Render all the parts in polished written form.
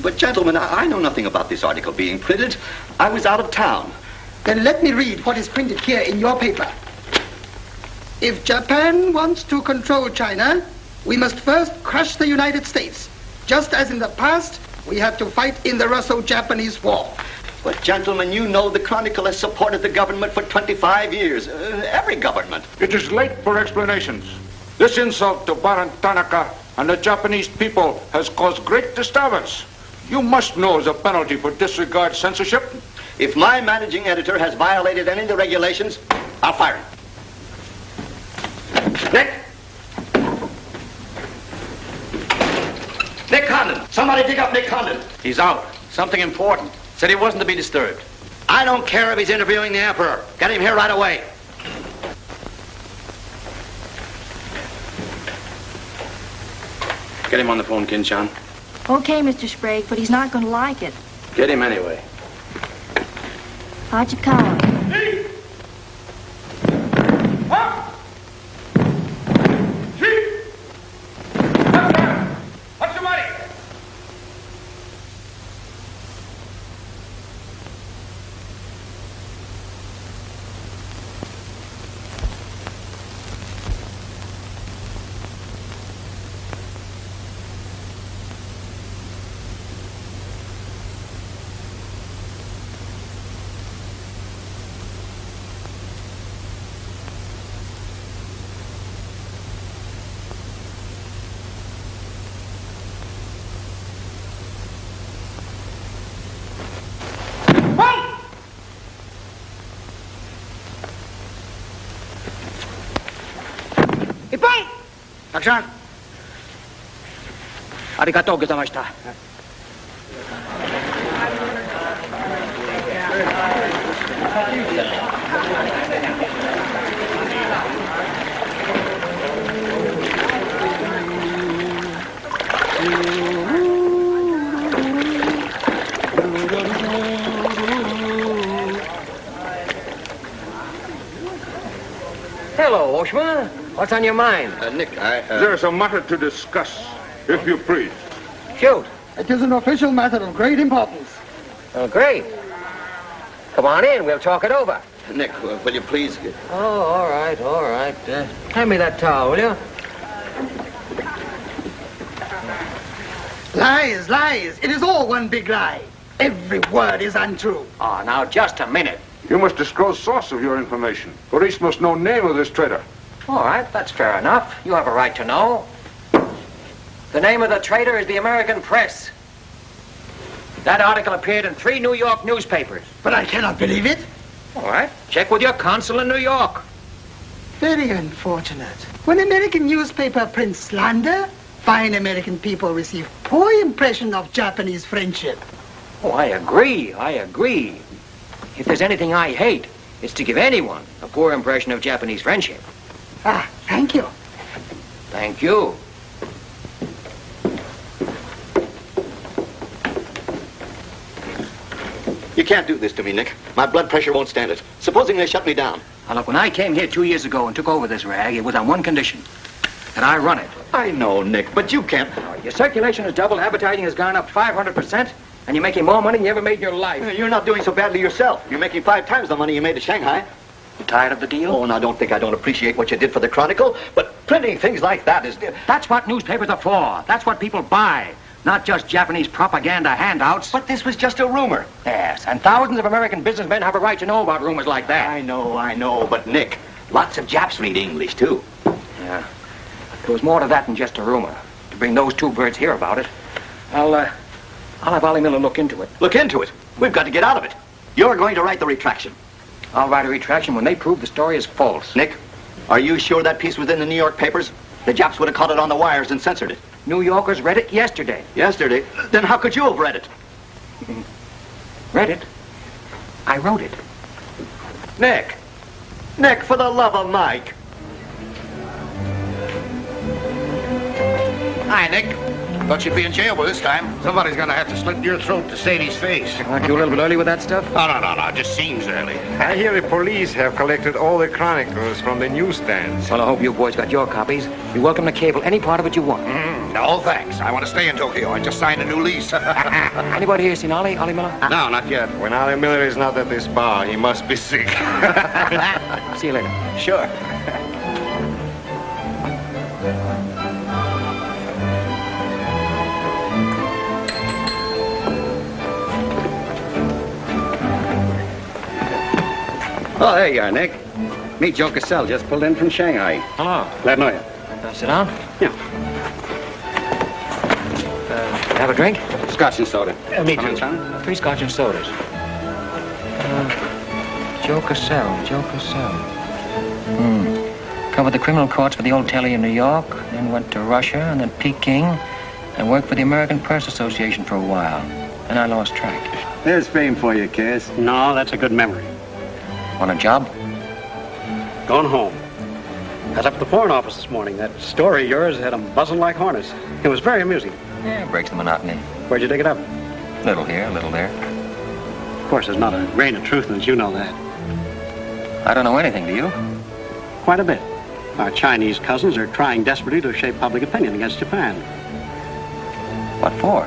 But gentlemen, I know nothing about this article being printed. I was out of town. Then let me read what is printed here in your paper. If Japan wants to control China, we must first crush the United States. Just as in the past, we have to fight in the Russo-Japanese War. But gentlemen, you know the Chronicle has supported the government for 25 years. Every government. It is late for explanations. This insult to Baron Tanaka and the Japanese people has caused great disturbance. You must know as a penalty for disregard censorship. If my managing editor has violated any of the regulations, I'll fire him. Nick! Nick Condon! Somebody dig up Nick Condon! He's out. Something important. Said he wasn't to be disturbed. I don't care if he's interviewing the Emperor. Get him here right away. Get him on the phone, Kin-chan. Okay, Mr. Sprague, but he's not going to like it. Get him anyway. Hachikawa. What's the money? Action. Arigatou gozaimashita. Hello, Oshma. What's on your mind? Nick, There's a matter to discuss, if you please. Shoot. It is an official matter of great importance. Oh, great. Come on in. We'll talk it over. Nick, will you please... Oh, all right, all right. Hand me that towel, will you? Lies, lies. It is all one big lie. Every word is untrue. Oh, now, just a minute. You must disclose source of your information. Police must know name of this traitor. All right, that's fair enough. You have a right to know. The name of the traitor is the American press. That article appeared in 3 New York newspapers. But I cannot believe it. All right, check with your consul in New York. Very unfortunate. When American newspaper prints slander, fine American people receive poor impression of Japanese friendship. Oh, I agree. If there's anything I hate, it's to give anyone a poor impression of Japanese friendship. Ah, thank you. Thank you. You can't do this to me, Nick. My blood pressure won't stand it. Supposing they shut me down. Now, look, when I came here 2 years ago and took over this rag, it was on one condition. That I run it. I know, Nick, but you can't... Your circulation has doubled, advertising has gone up 500%, and you're making more money than you ever made in your life. You're not doing so badly yourself. You're making 5 times the money you made at Shanghai. You tired of the deal? Oh, now don't think I don't appreciate what you did for the Chronicle, but printing things like that is... That's what newspapers are for. That's what people buy. Not just Japanese propaganda handouts. But this was just a rumor. Yes, and thousands of American businessmen have a right to know about rumors like that. I know, but Nick, lots of Japs read English, too. Yeah. There was more to that than just a rumor. To bring those 2 birds here about it, I'll have Ollie Miller look into it. Look into it? We've got to get out of it. You're going to write the retraction. I'll write a retraction when they prove the story is false. Nick, are you sure that piece was in the New York papers? The Japs would have caught it on the wires and censored it. New Yorkers read it yesterday. Yesterday? Then how could you have read it? Read it? I wrote it. Nick, for the love of Mike. Hi, Nick. Thought you'd be in jail by this time. Somebody's gonna have to slit your throat to save his face. Aren't you a little bit early with that stuff? No. It just seems early. I hear the police have collected all the chronicles from the newsstands. Well, I hope you boys got your copies. You're welcome to cable any part of it you want. No, thanks. I want to stay in Tokyo. I just signed a new lease. Anybody here seen Ollie Miller? No, not yet. When Ollie Miller is not at this bar, he must be sick. See you later. Sure. Oh, there you are, Nick. Meet Joe Cassell, just pulled in from Shanghai. Hello. Glad to know you. Sit down. Yeah. Have a drink? Scotch and soda. Me too. 3 scotch and sodas. Joe Cassell. Covered the criminal courts for the old telly in New York, then went to Russia, and then Peking, and worked for the American Press Association for a while. And I lost track. There's fame for you, Cass. No, that's a good memory. Want a job? Going home. I was up at the Foreign Office this morning. That story of yours had them buzzing like hornets. It was very amusing. Yeah, breaks the monotony. Where'd you dig it up? Little here, little there. Of course, there's not a grain of truth in it. You know that. I don't know anything, do you? Quite a bit. Our Chinese cousins are trying desperately to shape public opinion against Japan. What for?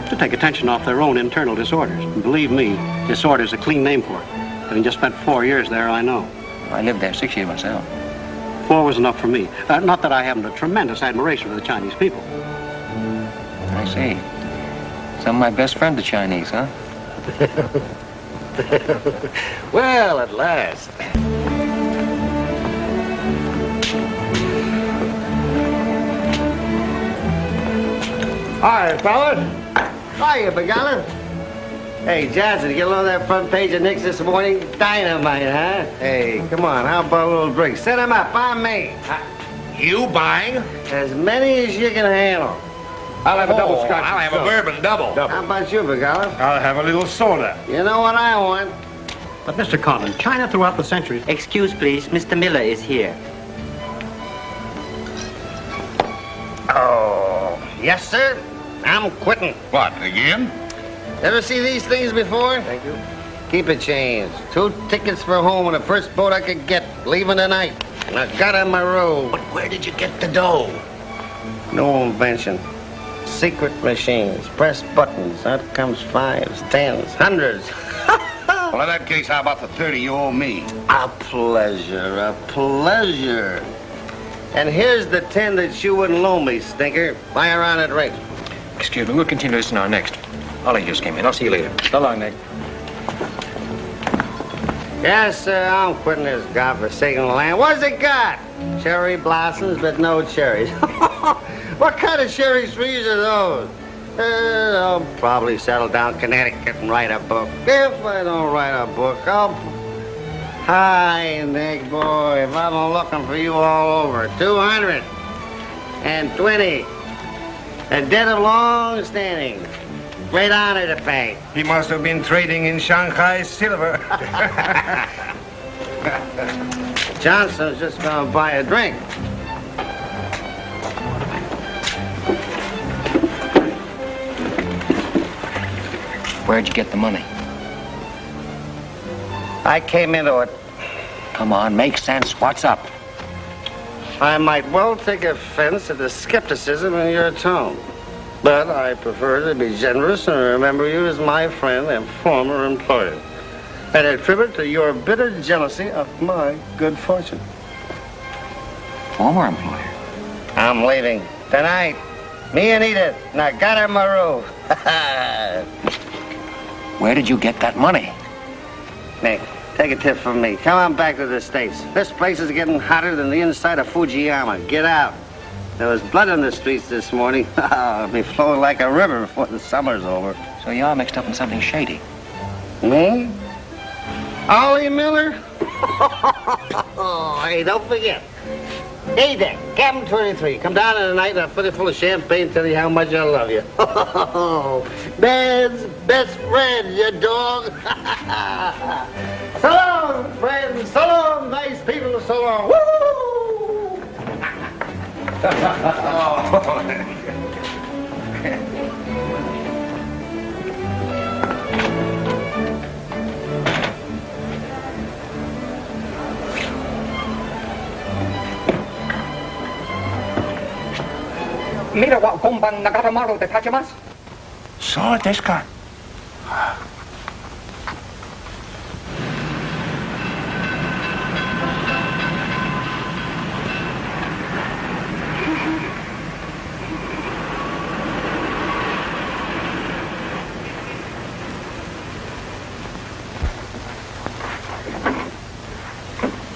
To take attention off their own internal disorders. And believe me, disorder's a clean name for it. Having just spent 4 years there, I know. I lived there 6 years myself. 4 was enough for me. Not that I haven't a tremendous admiration for the Chinese people. I see. Some of my best friends are Chinese, huh? Well, at last. Hi, fellas. Hiya, Begala. Hey, Johnson, you get along that front page of Nick's this morning? Dynamite, huh? Hey, come on, how about a little drink? Set him up, I'm me. You buying? As many as you can handle. I'll have a double scotch. I'll have a bourbon double. How about you, Begala? I'll have a little soda. You know what I want? But, Mr. Conlon, China throughout the centuries... Excuse, please. Mr. Miller is here. Oh, yes, sir. I'm quitting. What, again? Ever see these things before? Thank you. Keep it changed. 2 tickets for home on the first boat I could get, leaving tonight. And I got on my road. But where did you get the dough? No invention. Secret machines. Press buttons. Out comes 5s, 10s, 100s. Well, in that case, how about the 30 you owe me? A pleasure, a pleasure. And here's the 10 that you wouldn't loan me, stinker. Buy a round at rate. Excuse me, we'll continue this in our next. Ollie just came in. I'll see you later. So long, Nick. Yes, sir, I'm quitting this godforsaken land. What's it got? Cherry blossoms, but no cherries. What kind of cherry trees are those? I'll probably settle down Connecticut and write a book. If I don't write a book, I'll... Hi, Nick, boy. If I've been looking for you all over. 220. A debt of long standing. Great honor to pay. He must have been trading in Shanghai silver. Johnson's just gonna buy a drink. Where'd you get the money? I came into it. Come on, make sense. What's up? I might well take offense at the skepticism in your tone. But I prefer to be generous and remember you as my friend and former employer. And attribute to your bitter jealousy of my good fortune. Former employer? I'm leaving tonight. Me and Edith, and I got her my roof. Where did you get that money? Nick, take a tip from me. Come on back to the States. This place is getting hotter than the inside of Fujiyama. Get out. There was blood on the streets this morning. It'll be flowing like a river before the summer's over. So you're mixed up in something shady. Me? Ollie Miller? Hey, don't forget. Hey there, Captain 23. Come down in the night and I'll fill you full of champagne, tell you how much I love you. Man's best friend, you dog. So long, friends. So long, nice people. So long. Woo! Mira wa konban nagatamaru de tachimasu. So desu ka.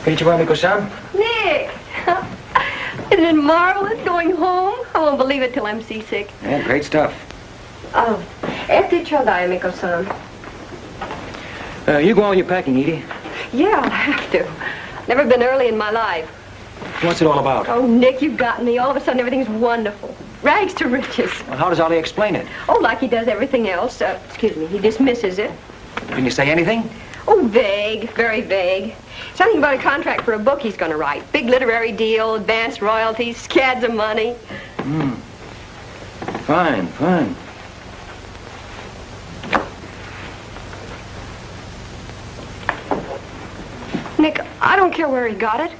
Konnichiwa, Miko-san. Nick! Isn't it marvelous going home? I won't believe it till I'm seasick. Yeah, great stuff. Oh, ete chodai, Miko-san. You go on your packing, Edie. Yeah, I'll have to. Never been early in my life. What's it all about? Oh, Nick, you've got me. All of a sudden, everything's wonderful. Rags to riches. Well, how does Ollie explain it? Oh, like he does everything else. Excuse me, he dismisses it. Can you say anything? Oh, vague, very vague. Something about a contract for a book he's going to write. Big literary deal, advanced royalties, scads of money. Fine, fine. Nick, I don't care where he got it.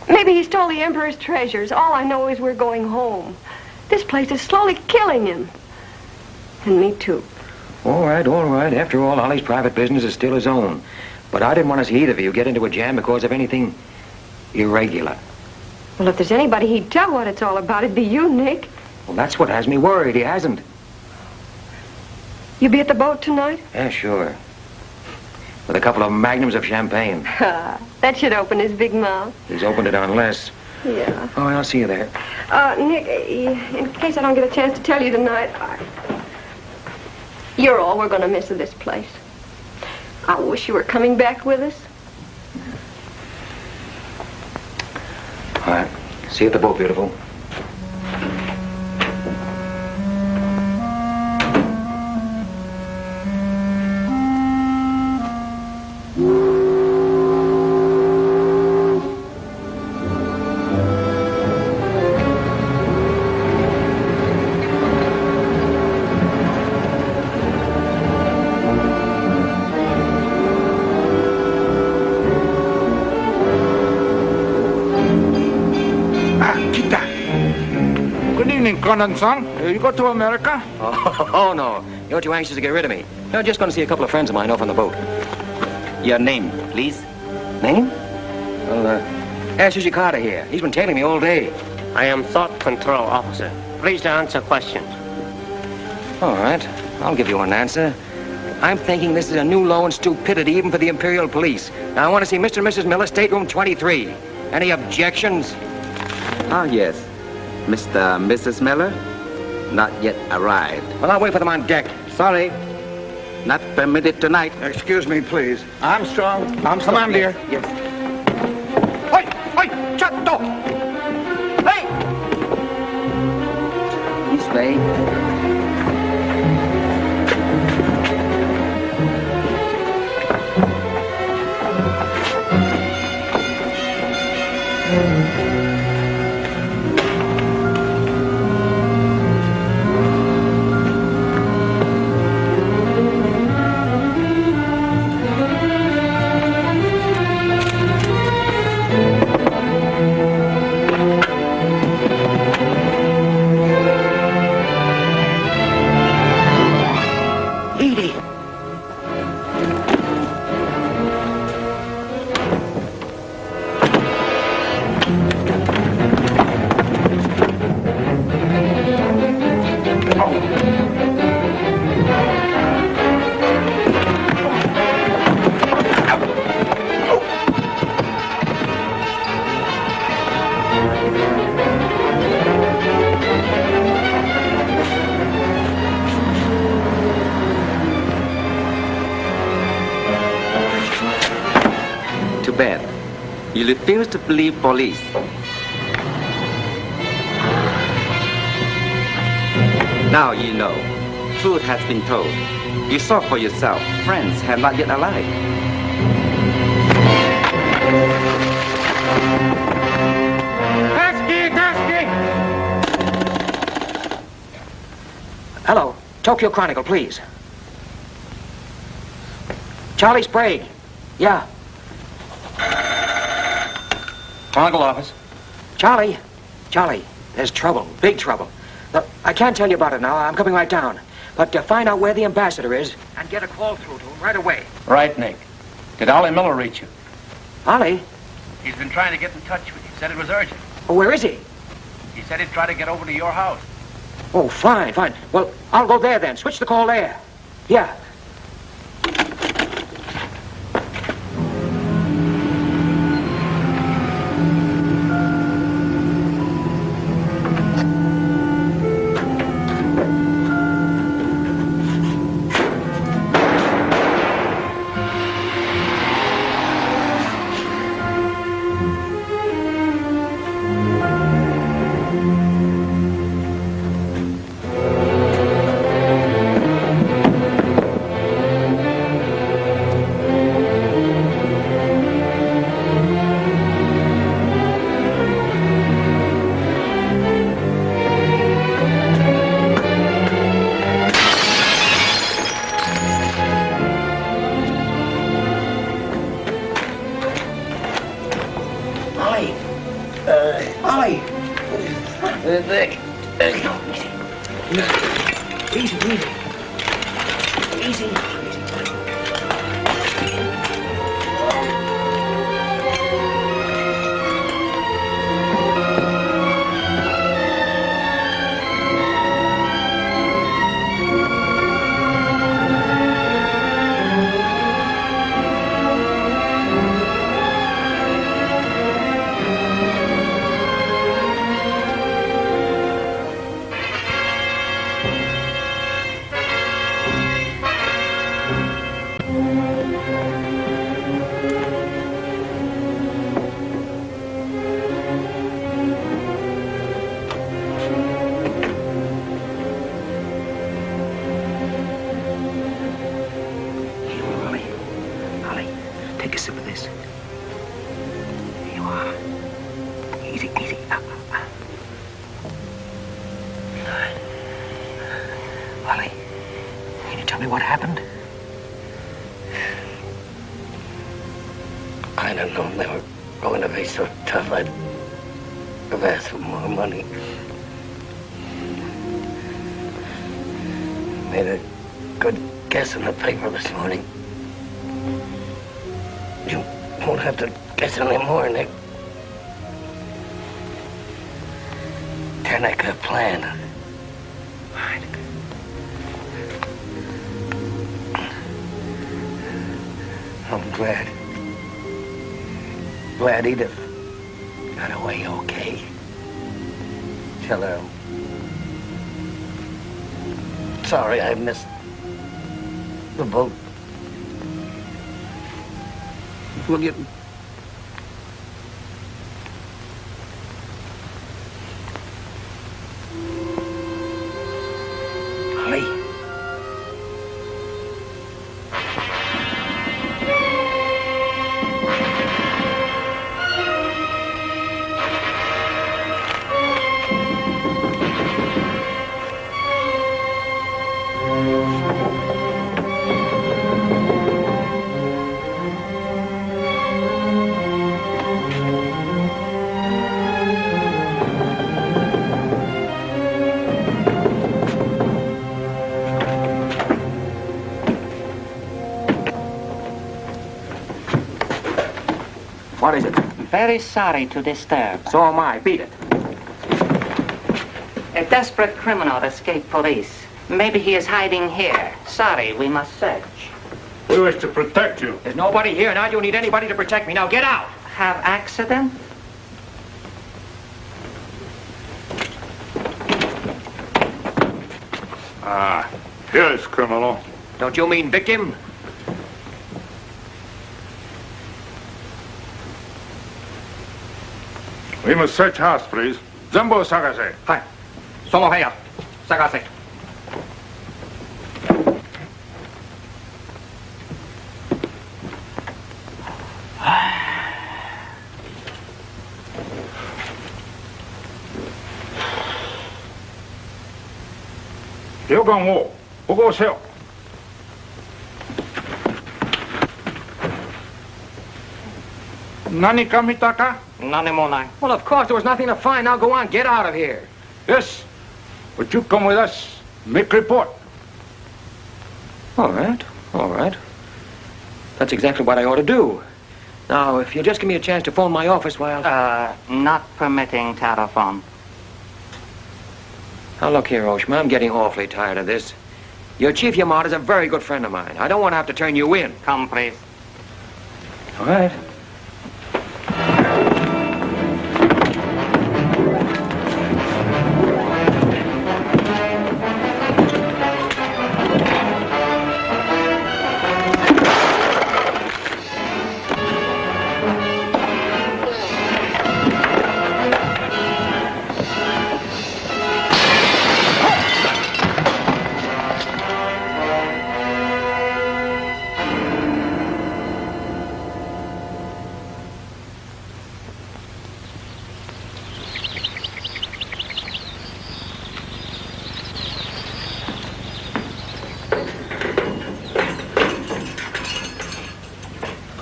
Maybe he stole the Emperor's treasures. All I know is we're going home. This place is slowly killing him. And me too. All right, all right. After all, Ollie's private business is still his own. But I didn't want to see either of you get into a jam because of anything irregular. Well, if there's anybody he'd tell what it's all about, it'd be you, Nick. Well, that's what has me worried. He hasn't. You be at the boat tonight? Yeah, sure. With a couple of magnums of champagne. That should open his big mouth. He's opened it on less. Yeah. Oh, I'll see you there. Nick, in case I don't get a chance to tell you tonight, you're all we're going to miss of this place. I wish you were coming back with us. All right. See you at the boat, beautiful. Roland-san, you go to America? Oh, no. You're too anxious to get rid of me. You're just going to see a couple of friends of mine off on the boat. Your name, please? Name? Well, ask Carter here. He's been tailing me all day. I am Thought Control Officer. Please to answer questions. All right. I'll give you an answer. I'm thinking this is a new low in stupidity even for the Imperial Police. Now, I want to see Mr. and Mrs. Miller, stateroom 23. Any objections? Ah, yes. Mr. and Mrs. Miller? Not yet arrived. Well, I'll wait for them on deck. Sorry. Not permitted tonight. Excuse me, please. Armstrong. Come on, dear. Yes. Oi! Oi! Chatto! Hey! This way. You refuse to believe police. Now you know. Truth has been told. You saw for yourself. Friends have not yet arrived. Hello. Tokyo Chronicle, please. Charlie Sprague. Yeah. Chronicle office. Charlie. Charlie, there's trouble. Big trouble. Look, I can't tell you about it now. I'm coming right down. But find out where the ambassador is and get a call through to him right away. Right, Nick. Did Ollie Miller reach you? Ollie? He's been trying to get in touch with you. Said it was urgent. Oh, where is he? He said he'd try to get over to your house. Oh, fine, fine. Well, I'll go there then. Switch the call there. Yeah. Anymore, Nick. Tanaka plan. Right. I'm glad Edith got away okay. Tell her I'm sorry I missed the boat. We'll get... What is it? Very sorry to disturb. So am I. Beat it. A desperate criminal escaped police. Maybe he is hiding here. Sorry, we must search. We wish to protect you. There's nobody here, and I don't need anybody to protect me. Now get out. Have accident? Ah, here's criminal. Don't you mean victim? We must search house, please. Zambo Sagase. Hi. Somo heya. Sagase. ganhou. 보고 오세요. Nani kamitaka? None more. Well, of course, there was nothing to find. Now go on, get out of here. Yes, but you come with us. Make report. All right, all right. That's exactly what I ought to do. Now, if you'll just give me a chance to phone my office while... Not permitting telephone. Now, look here, Oshma, I'm getting awfully tired of this. Your Chief Yamada's a very good friend of mine. I don't want to have to turn you in. Come, please. All right.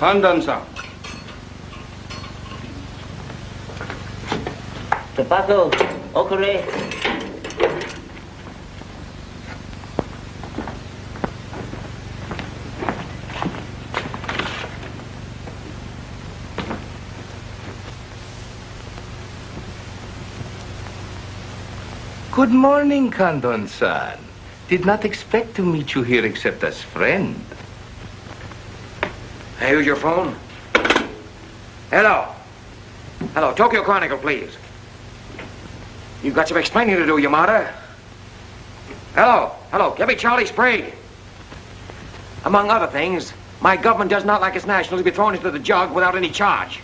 판단상. Tobacco, okure. Good morning, Kandon-san. Did not expect to meet you here except as friend. Hey, who's your phone? Hello. Hello, Tokyo Chronicle, please. You've got some explaining to do, Yamada. Hello, give me Charlie Sprague. Among other things, my government does not like its nationals to be thrown into the jug without any charge.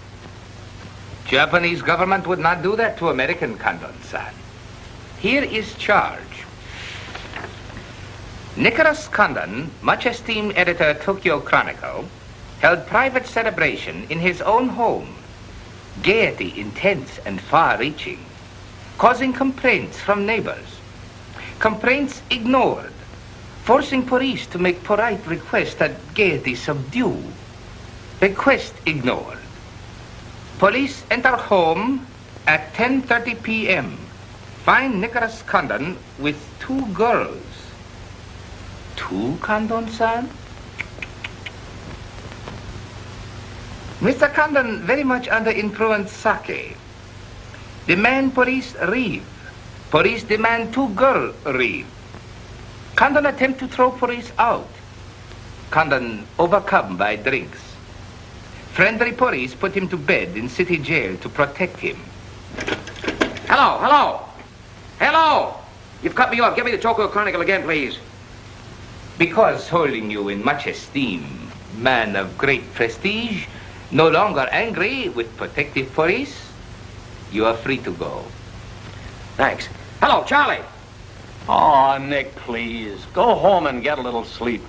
Japanese government would not do that to American, Kandon-san. Here is charge. Nicholas Condon, much esteemed editor Tokyo Chronicle, held private celebration in his own home. Gaiety intense and far-reaching, causing complaints from neighbors. Complaints ignored, forcing police to make polite requests that gaiety subdue. Request ignored. Police enter home at 10:30 p.m. Find Nicholas Condon with 2 girls. 2, Condon-san? Mr. Condon very much under influence sake. Demand police leave. Police demand 2 girls leave. Condon attempt to throw police out. Condon overcome by drinks. Friendly police put him to bed in city jail to protect him. Hello. You've cut me off. Give me the Tokyo Chronicle again, please. Because holding you in much esteem, man of great prestige, no longer angry with protective police, you are free to go. Thanks. Hello, Charlie. Oh, Nick, please. Go home and get a little sleep.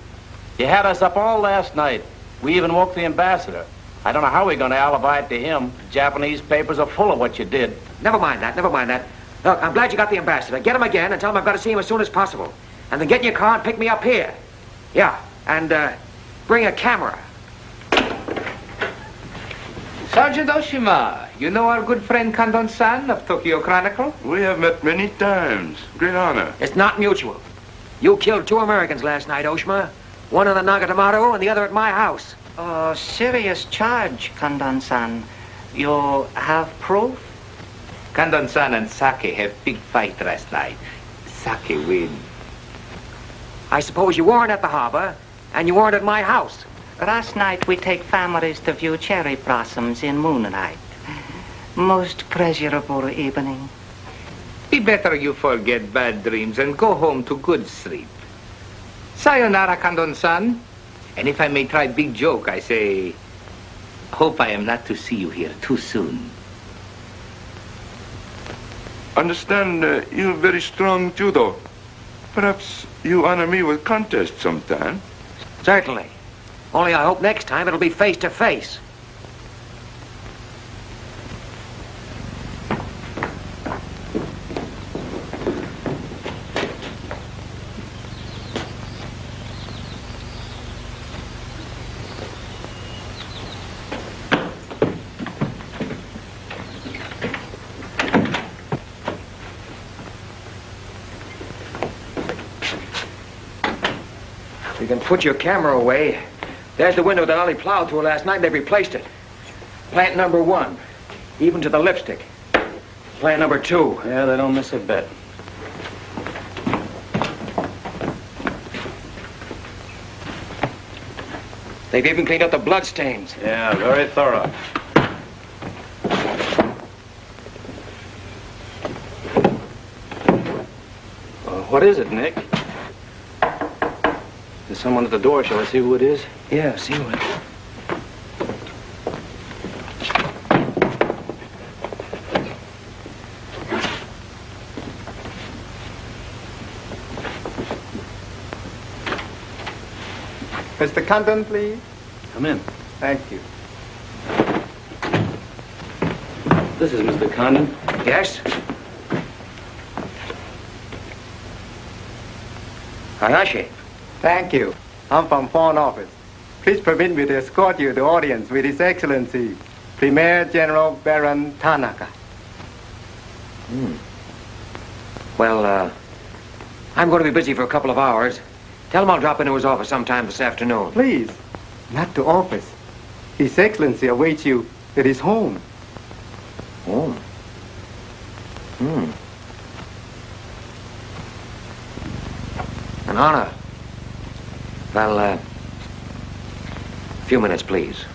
You had us up all last night. We even woke the ambassador. I don't know how we're going to alibi it to him. The Japanese papers are full of what you did. Never mind that. Look, I'm glad you got the ambassador. Get him again and tell him I've got to see him as soon as possible. And then get in your car and pick me up here. Yeah, and bring a camera. Sergeant Oshima, you know our good friend Kandon-san of Tokyo Chronicle? We have met many times. Great honor. It's not mutual. You killed 2 Americans last night, Oshima. One in the Nagatomaru and the other at my house. Oh, serious charge, Kandon-san. You have proof? Kandon-san and Sake have big fight last night. Sake win. I suppose you weren't at the harbor, and you weren't at my house. Last night we take families to view cherry blossoms in moonlight. Most pleasurable evening. Be better you forget bad dreams and go home to good sleep. Sayonara, Kandon-san. And if I may try big joke, I say, hope I am not to see you here too soon. Understand you have very strong judo. Perhaps you honor me with contest sometime. Certainly. Only I hope next time it'll be face to face. You can put your camera away. There's the window that Ollie plowed through last night, and they've replaced it. Plant number 1, even to the lipstick. Plant number 2. Yeah, they don't miss a bit. They've even cleaned up the blood stains. Yeah, very thorough. What is it, Nick? There's someone at the door. Shall I see who it is? Yeah, see who it is. Mr. Condon, please. Come in. Thank you. This is Mr. Condon. Yes? Hayashi. Thank you. I'm from Foreign Office. Please permit me to escort you to the audience with His Excellency, Premier General Baron Tanaka. Well, I'm going to be busy for a couple of hours. Tell him I'll drop into his office sometime this afternoon. Please, not to office. His Excellency awaits you at his home. Home? An honor. Well, a few minutes, please.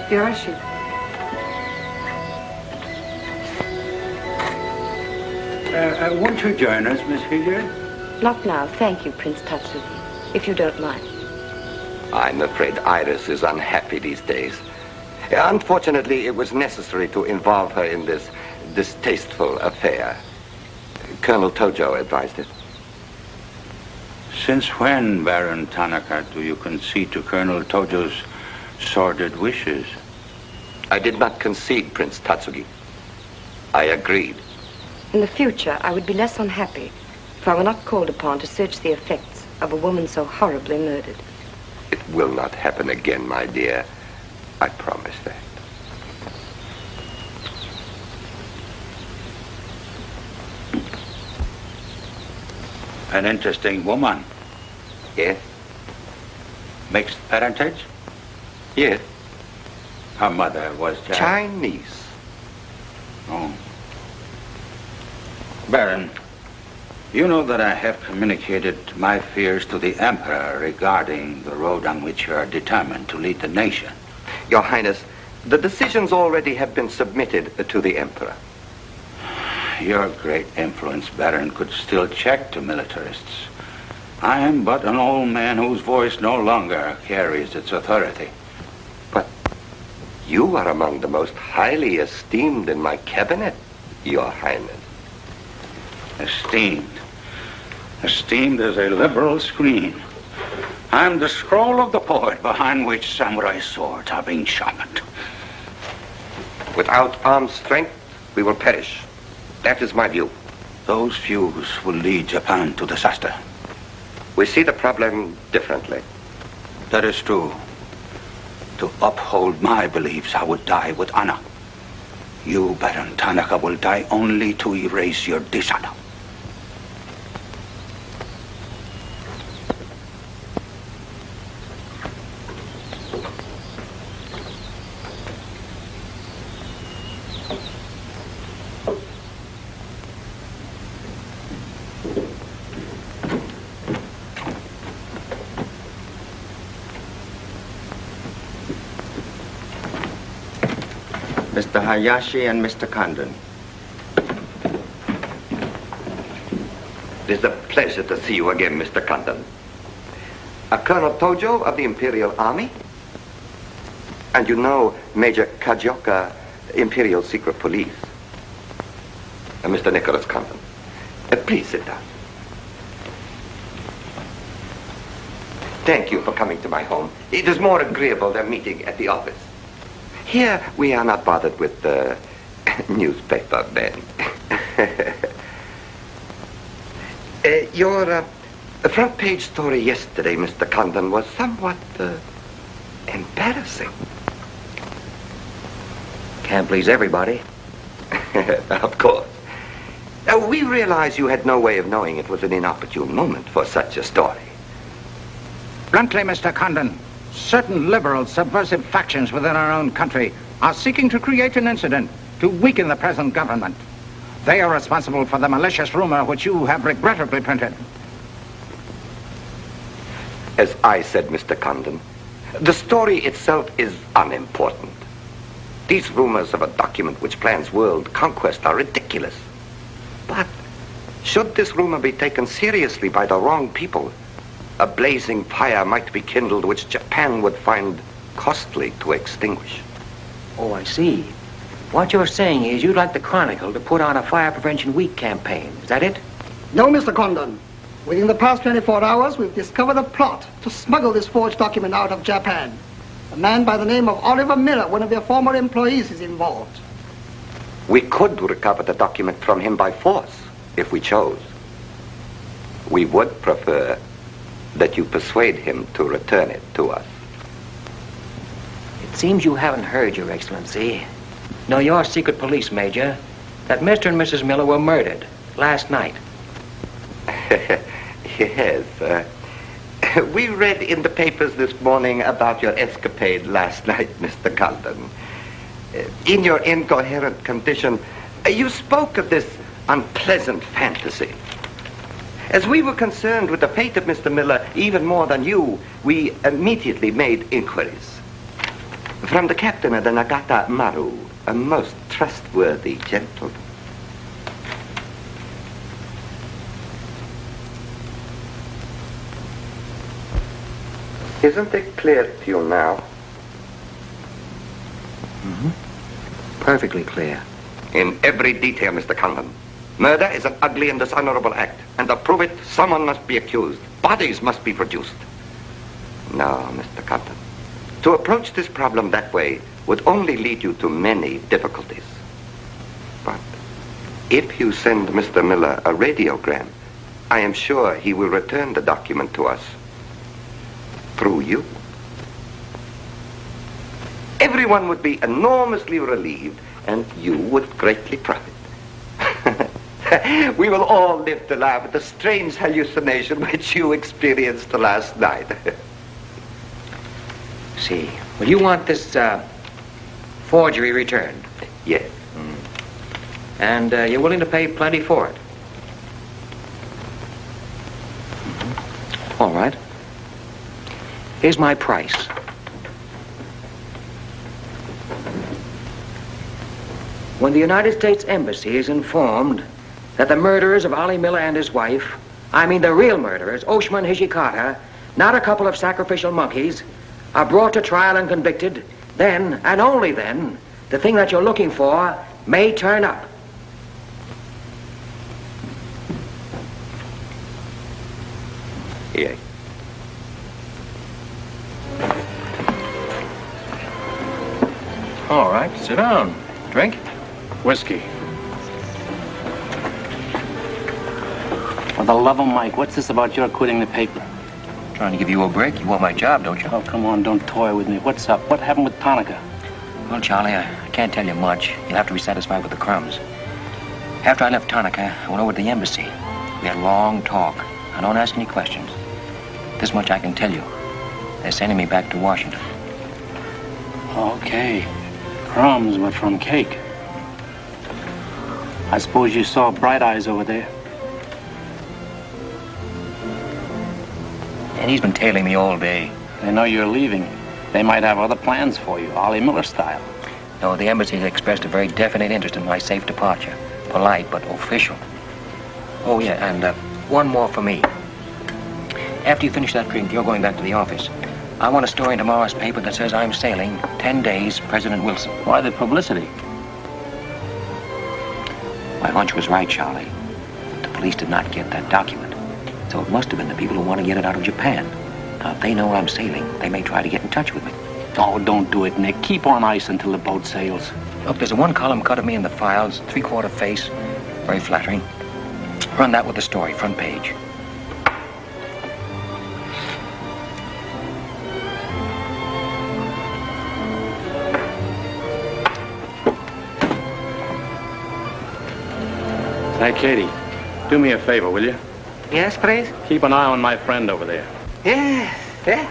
Yoshi. Won't you join us, Miss Hilliard? Not now, thank you, Prince Tatsuki, if you don't mind. I'm afraid Iris is unhappy these days. Unfortunately, it was necessary to involve her in this distasteful affair. Colonel Tojo advised it. Since when, Baron Tanaka, do you concede to Colonel Tojo's sordid wishes? I did not concede, Prince Tatsuki. I agreed. In the future, I would be less unhappy if I were not called upon to search the effects of a woman so horribly murdered. It will not happen again, my dear. I promise that. An interesting woman. Yes. Mixed parentage? Yes. Her mother was Chinese. Oh. Baron, you know that I have communicated my fears to the Emperor regarding the road on which you are determined to lead the nation. Your Highness, the decisions already have been submitted to the Emperor. Your great influence, Baron, could still check the militarists. I am but an old man whose voice no longer carries its authority. But you are among the most highly esteemed in my cabinet, Your Highness. Esteemed. Esteemed as a liberal screen. I'm the scroll of the poet behind which samurai swords are being sharpened. Without armed strength, we will perish. That is my view. Those views will lead Japan to disaster. We see the problem differently. That is true. To uphold my beliefs, I would die with honor. You, Baron Tanaka, will die only to erase your dishonor. Mr. Hayashi and Mr. Condon. It is a pleasure to see you again, Mr. Condon. Colonel Tojo of the Imperial Army. And you know Major Kajioka, Imperial Secret Police. Mr. Nicholas Condon. Please sit down. Thank you for coming to my home. It is more agreeable than meeting at the office. Here, we are not bothered with newspaper men. Your front page story yesterday, Mr. Condon, was somewhat embarrassing. Can't please everybody. Of course. We realize you had no way of knowing it was an inopportune moment for such a story. Bluntly, Mr. Condon, certain liberal subversive factions within our own country are seeking to create an incident to weaken the present government. They are responsible for the malicious rumor which you have regrettably printed. As I said, Mr. Condon, the story itself is unimportant. These rumors of a document which plans world conquest are ridiculous. But should this rumor be taken seriously by the wrong people, a blazing fire might be kindled which Japan would find costly to extinguish. Oh, I see. What you're saying is you'd like the Chronicle to put on a fire prevention week campaign. Is that it? No, Mr. Condon. Within the past 24 hours, we've discovered a plot to smuggle this forged document out of Japan. A man by the name of Oliver Miller, one of your former employees, is involved. We could recover the document from him by force, if we chose. We would prefer that you persuade him to return it to us. It seems you haven't heard, Your Excellency. No, your secret police major, that Mr. and Mrs. Miller were murdered last night. Yes, we read in the papers this morning about your escapade last night, Mr. Condon. In your incoherent condition, you spoke of this unpleasant fantasy. As we were concerned with the fate of Mr. Miller even more than you, we immediately made inquiries. From the captain of the Nagata Maru, a most trustworthy gentleman. Isn't it clear to you now? Mm-hmm. Perfectly clear. In every detail, Mr. Condon. Murder is an ugly and dishonorable act, and to prove it, someone must be accused. Bodies must be produced. No, Mr. Condon. To approach this problem that way would only lead you to many difficulties. But if you send Mr. Miller a radiogram, I am sure he will return the document to us through you. Everyone would be enormously relieved, and you would greatly profit. We will all live to laugh at the strange hallucination which you experienced last night. See. Well, you want this forgery returned? Yes. And you're willing to pay plenty for it? All right. Here's my price. When the United States Embassy is informed that the murderers of Ollie Miller and his wife, I mean the real murderers, Oshima and Hijikata, not a couple of sacrificial monkeys, are brought to trial and convicted, then, and only then, the thing that you're looking for may turn up. Here. All right, sit down. Drink? Whiskey. For the love of Mike, what's this about your quitting the paper? Trying to give you a break. You want my job, don't you? Oh, come on, don't toy with me. What's up? What happened with Tanaka? Well, Charlie, I can't tell you much. You'll have to be satisfied with the crumbs. After I left Tanaka, I went over to the embassy. We had a long talk. I don't ask any questions. This much I can tell you. They're sending me back to Washington. Okay. Crumbs, but from cake. I suppose you saw Bright Eyes over there. And he's been tailing me all day. They know you're leaving. They might have other plans for you, Ollie Miller style. No, the embassy has expressed a very definite interest in my safe departure. Polite, but official. Oh, yeah, and one more for me. After you finish that drink, you're going back to the office. I want a story in tomorrow's paper that says I'm sailing 10 days, President Wilson. Why the publicity? My hunch was right, Charlie. The police did not get that document. So it must have been the people who want to get it out of Japan. Now, if they know I'm sailing, they may try to get in touch with me. Oh, don't do it, Nick. Keep on ice until the boat sails. Look, there's a one-column cut of me in the files, 3/4 face. Very flattering. Run that with the story, front page. Hey, Katie, do me a favor, will you? Yes, please? Keep an eye on my friend over there. Yes, yeah.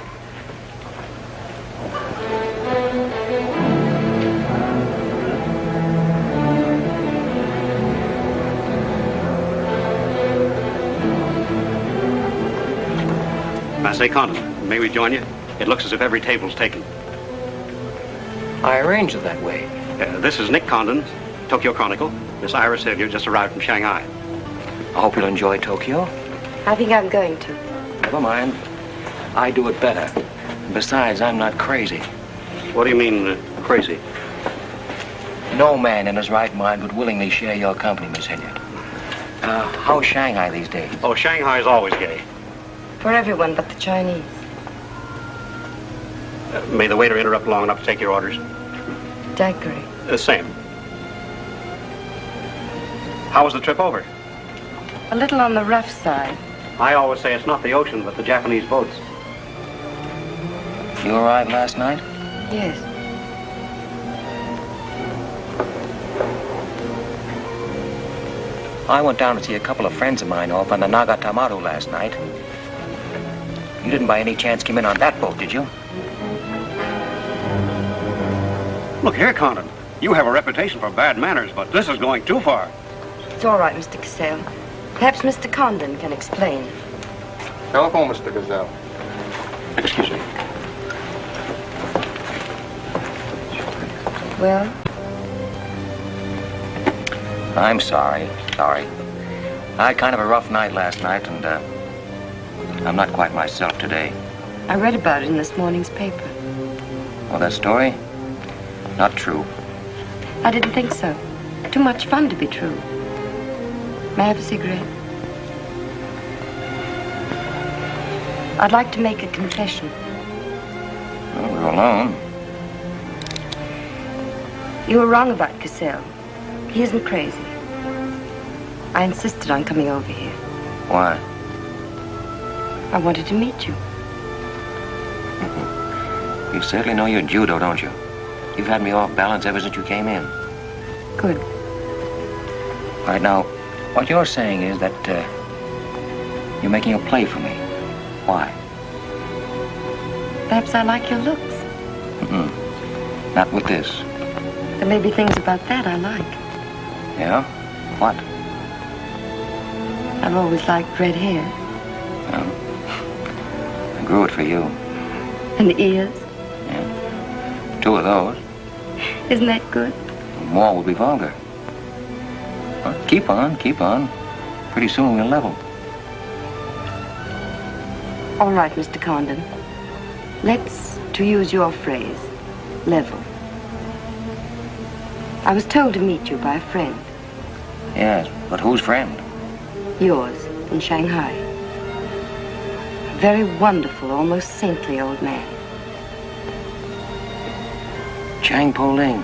I say, Condon, may we join you? It looks as if every table's taken. I arranged it that way. This is Nick Condon, Tokyo Chronicle. Miss Ira Sylvia just arrived from Shanghai. I hope you'll enjoy Tokyo. I think I'm going to. Never mind. I do it better. Besides, I'm not crazy. What do you mean, crazy? No man in his right mind would willingly share your company, Miss Hilliard. How's Shanghai these days? Oh, Shanghai's always gay. For everyone but the Chinese. May the waiter interrupt long enough to take your orders? Daiquiri. Same. How was the trip over? A little on the rough side. I always say it's not the ocean, but the Japanese boats. You arrived last night? Yes. I went down to see a couple of friends of mine off on the Nagatamaru last night. You didn't by any chance come in on that boat, did you? Look here, Condon. You have a reputation for bad manners, but this is going too far. It's all right, Mr. Cassell. Perhaps Mr. Condon can explain. Telephone, Mr. Gazelle. Excuse me. Well? I'm sorry. Sorry. I had kind of a rough night last night, and I'm not quite myself today. I read about it in this morning's paper. Well, that story? Not true. I didn't think so. Too much fun to be true. May I have a cigarette? I'd like to make a confession. Well, we're alone. You were wrong about Cassell. He isn't crazy. I insisted on coming over here. Why? I wanted to meet you. You certainly know your judo, don't you? You've had me off balance ever since you came in. Good. Right now, what you're saying is that you're making a play for me. Why? Perhaps I like your looks. Not with this. There may be things about that I like. Yeah? What? I've always liked red hair. I grew it for you. And ears. Yeah. 2 of those. Isn't that good? More would be vulgar. Well, keep on, keep on. Pretty soon we'll level. All right, Mr. Condon. Let's, to use your phrase, level. I was told to meet you by a friend. Yes, but whose friend? Yours, in Shanghai. A very wonderful, almost saintly old man. Chang Po-Ling.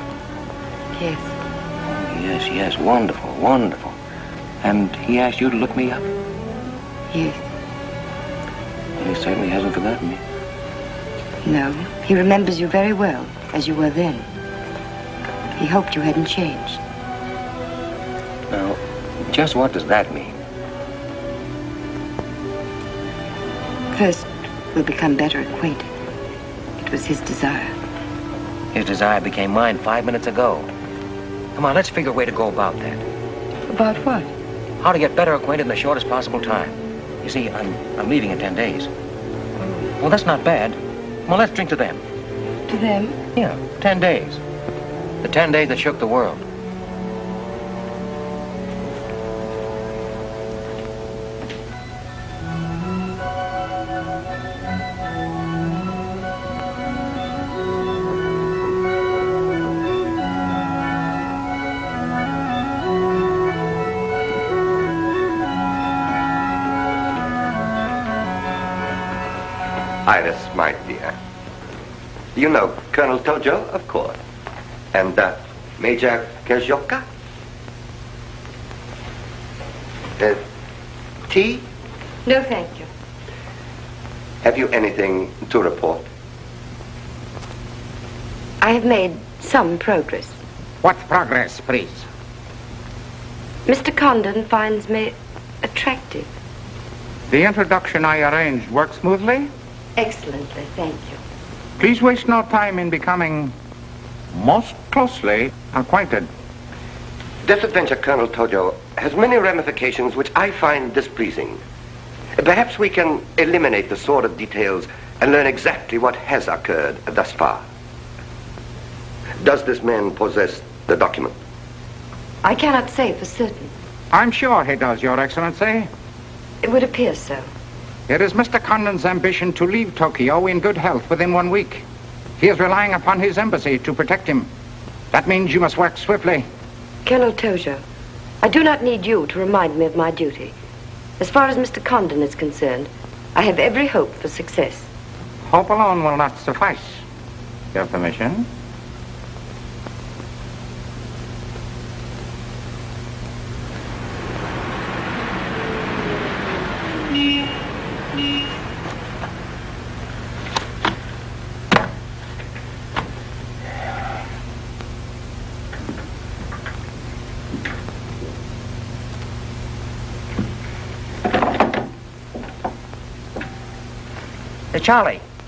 Yes. Oh, yes, yes, wonderful, wonderful. And he asked you to look me up? Yes. Well, he certainly hasn't forgotten me. No, he remembers you very well, as you were then. He hoped you hadn't changed. Now, just what does that mean? First, we'll become better acquainted. It was his desire. His desire became mine 5 minutes ago. Come on, let's figure a way to go about that. About what? How to get better acquainted in the shortest possible time. You see, I'm leaving in 10 days. Well, that's not bad. Well, let's drink to them. To them? Yeah, 10 days. The 10 days that shook the world. Iris, my dear. You know Colonel Tojo, of course. And Major Kajoka? Tea? No, thank you. Have you anything to report? I have made some progress. What progress, please? Mr. Condon finds me attractive. The introduction I arranged worked smoothly? Excellently, thank you. Please waste no time in becoming most closely acquainted. This adventure, Colonel Tojo, has many ramifications which I find displeasing. Perhaps we can eliminate the sordid details and learn exactly what has occurred thus far. Does this man possess the document? I cannot say for certain. I'm sure he does, Your Excellency. It would appear so. It is Mr. Condon's ambition to leave Tokyo in good health within 1 week. He is relying upon his embassy to protect him. That means you must work swiftly. Colonel Tojo, I do not need you to remind me of my duty. As far as Mr. Condon is concerned, I have every hope for success. Hope alone will not suffice. Your permission?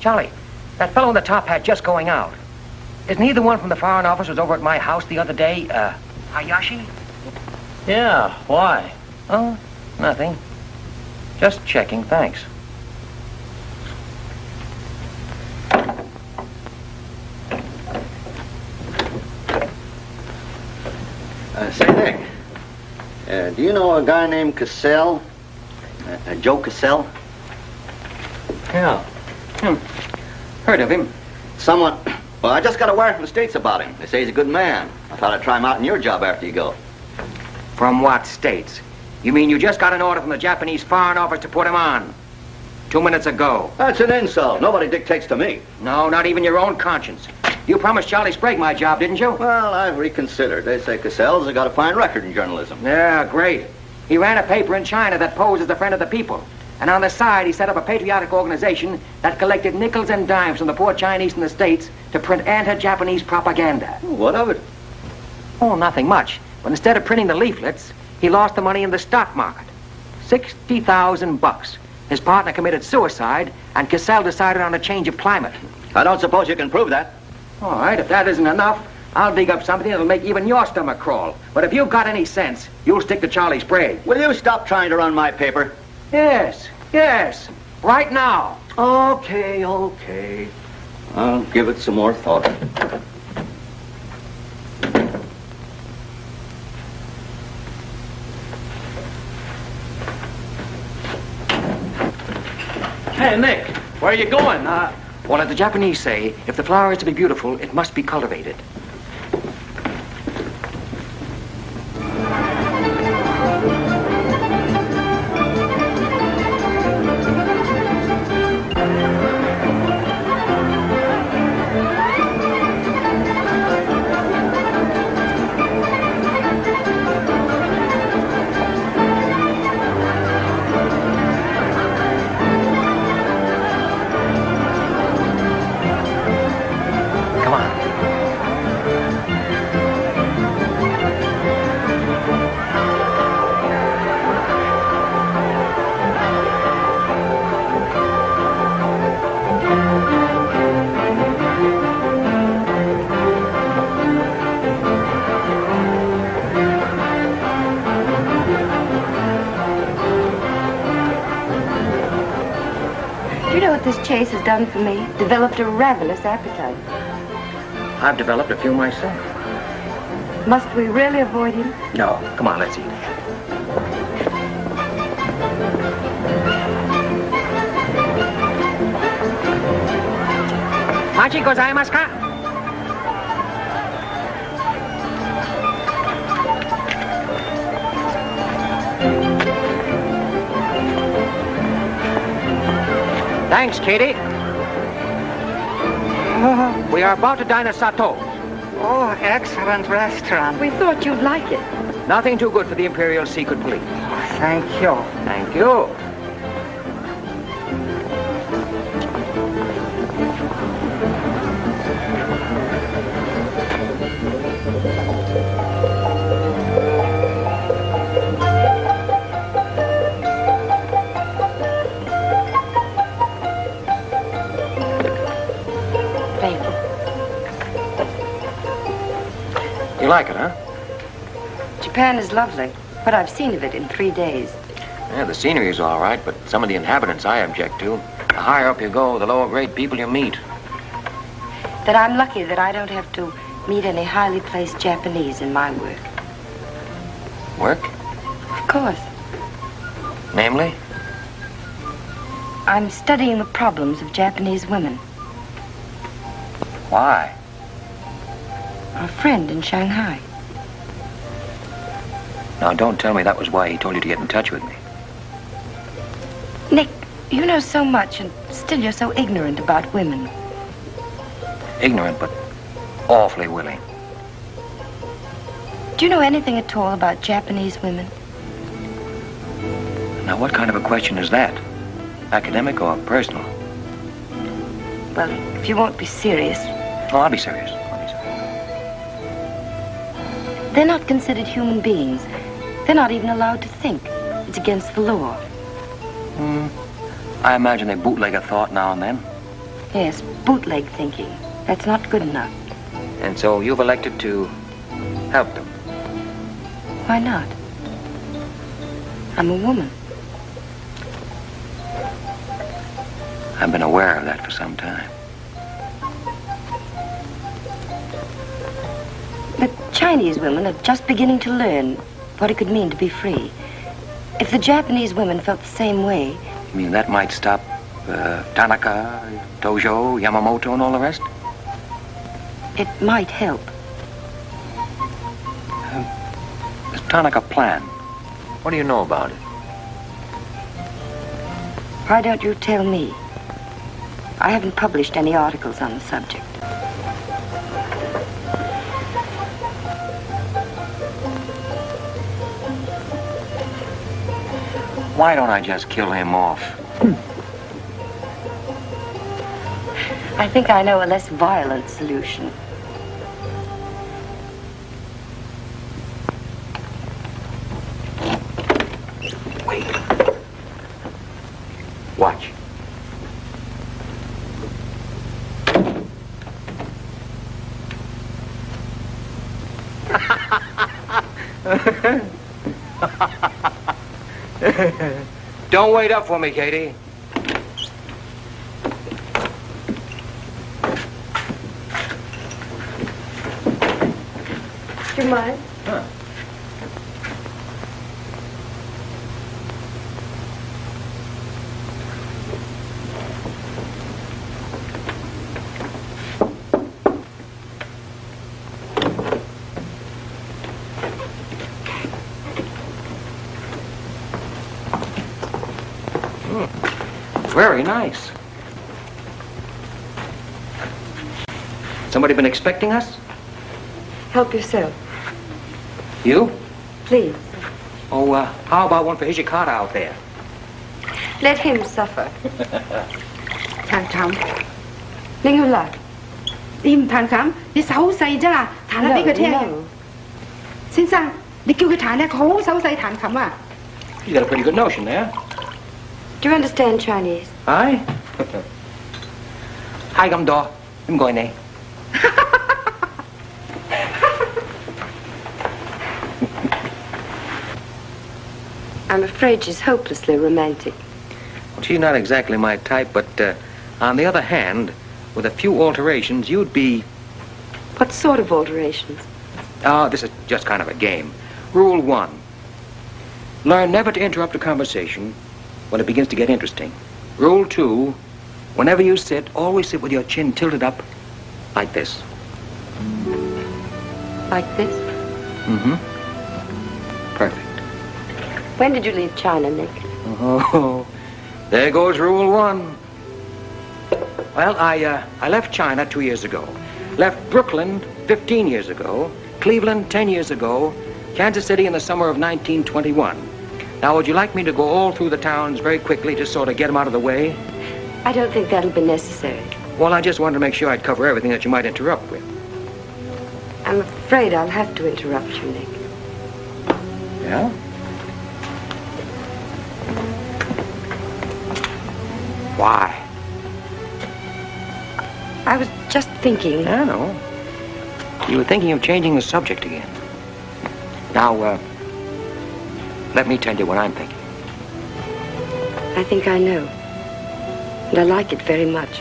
Charlie, that fellow in the top hat just going out. Isn't he the one from the Foreign Office who was over at my house the other day? Hayashi? Yeah, why? Oh, nothing. Just checking, thanks. Say, Nick, do you know a guy named Cassell? Joe Cassell? Yeah. Heard of him. Well, I just got a wire from the States about him. They say he's a good man. I thought I'd try him out in your job after you go. From what States? You mean you just got an order from the Japanese Foreign Office to put him on? 2 minutes ago. That's an insult. Nobody dictates to me. No, not even your own conscience. You promised Charlie Sprague my job, didn't you? Well, I've reconsidered. They say Cassell's got a fine record in journalism. Yeah, great. He ran a paper in China that posed as a friend of the people. And on the side, he set up a patriotic organization that collected nickels and dimes from the poor Chinese in the States to print anti-Japanese propaganda. What of it? Oh, nothing much. But instead of printing the leaflets, he lost the money in the stock market. $60,000. His partner committed suicide, and Cassell decided on a change of climate. I don't suppose you can prove that. All right, if that isn't enough, I'll dig up something that'll make even your stomach crawl. But if you've got any sense, you'll stick to Charlie Sprague. Will you stop trying to run my paper? Yes. Right now. Okay. I'll give it some more thought. Hey, Nick, where are you going? Well, as the Japanese say, if the flower is to be beautiful, it must be cultivated. This chase has done for me. Developed a ravenous appetite. I've developed a few myself. Must we really avoid him? No. Come on, let's eat. Machi gozaimasu ka? Thanks, Katie. We are about to dine at Sato. Oh, excellent restaurant. We thought you'd like it. Nothing too good for the Imperial Secret Police. Thank you. Thank you. like it, huh? Japan is lovely. What I've seen of it in 3 days. Yeah, the scenery is all right, but some of the inhabitants I object to. The higher up you go, the lower grade people you meet. That I'm lucky that I don't have to meet any highly placed Japanese in my work. Work? Of course. Namely? I'm studying the problems of Japanese women. Why? A friend in Shanghai. Now, don't tell me that was why he told you to get in touch with me. Nick, you know so much, and still you're so ignorant about women. Ignorant, but awfully willing. Do you know anything at all about Japanese women? Now, what kind of a question is that? Academic or personal? Well, if you won't be serious. Oh, I'll be serious. They're not considered human beings. They're not even allowed to think. It's against the law. I imagine they bootleg a thought now and then. Yes, bootleg thinking. That's not good enough. And so you've elected to help them. Why not? I'm a woman. I've been aware of that for some time. The Chinese women are just beginning to learn what it could mean to be free. If the Japanese women felt the same way... You mean that might stop Tanaka, Tojo, Yamamoto, and all the rest? It might help. This Tanaka plan, what do you know about it? Why don't you tell me? I haven't published any articles on the subject. Why don't I just kill him off? I think I know a less violent solution. Wait. Watch. Don't wait up for me, Katie. Do you mind? Huh. Very nice. Somebody been expecting us? Help yourself. You? Please. Oh, how about one for Hijikata out there? Let him suffer. 彈琴，拎佢嚟。你唔彈琴，你手好細啫啦，彈下俾佢聽。先生，你叫佢彈咧，佢好手細彈琴啊。You got a pretty good notion there. Do you understand Chinese? Aye. Hi, I'm Daw. I'm going there. I'm afraid she's hopelessly romantic. She's not exactly my type, but on the other hand, with a few alterations, you'd be... What sort of alterations? Oh, this is just kind of a game. Rule 1. Learn never to interrupt a conversation when it begins to get interesting. Rule 2. Whenever you sit, always sit with your chin tilted up like this. Like this? Mm-hmm. Perfect. When did you leave China, Nick? Oh, there goes Rule 1. Well, I left China 2 years ago. Left Brooklyn 15 years ago. Cleveland 10 years ago. Kansas City in the summer of 1921. Now, would you like me to go all through the towns very quickly, just sort of get them out of the way? I don't think that'll be necessary. Well, I just wanted to make sure I'd cover everything that you might interrupt with. I'm afraid I'll have to interrupt you, Nick. Yeah? Why? I was just thinking. I know. You were thinking of changing the subject again. Now, let me tell you what I'm thinking. I think I know. And I like it very much.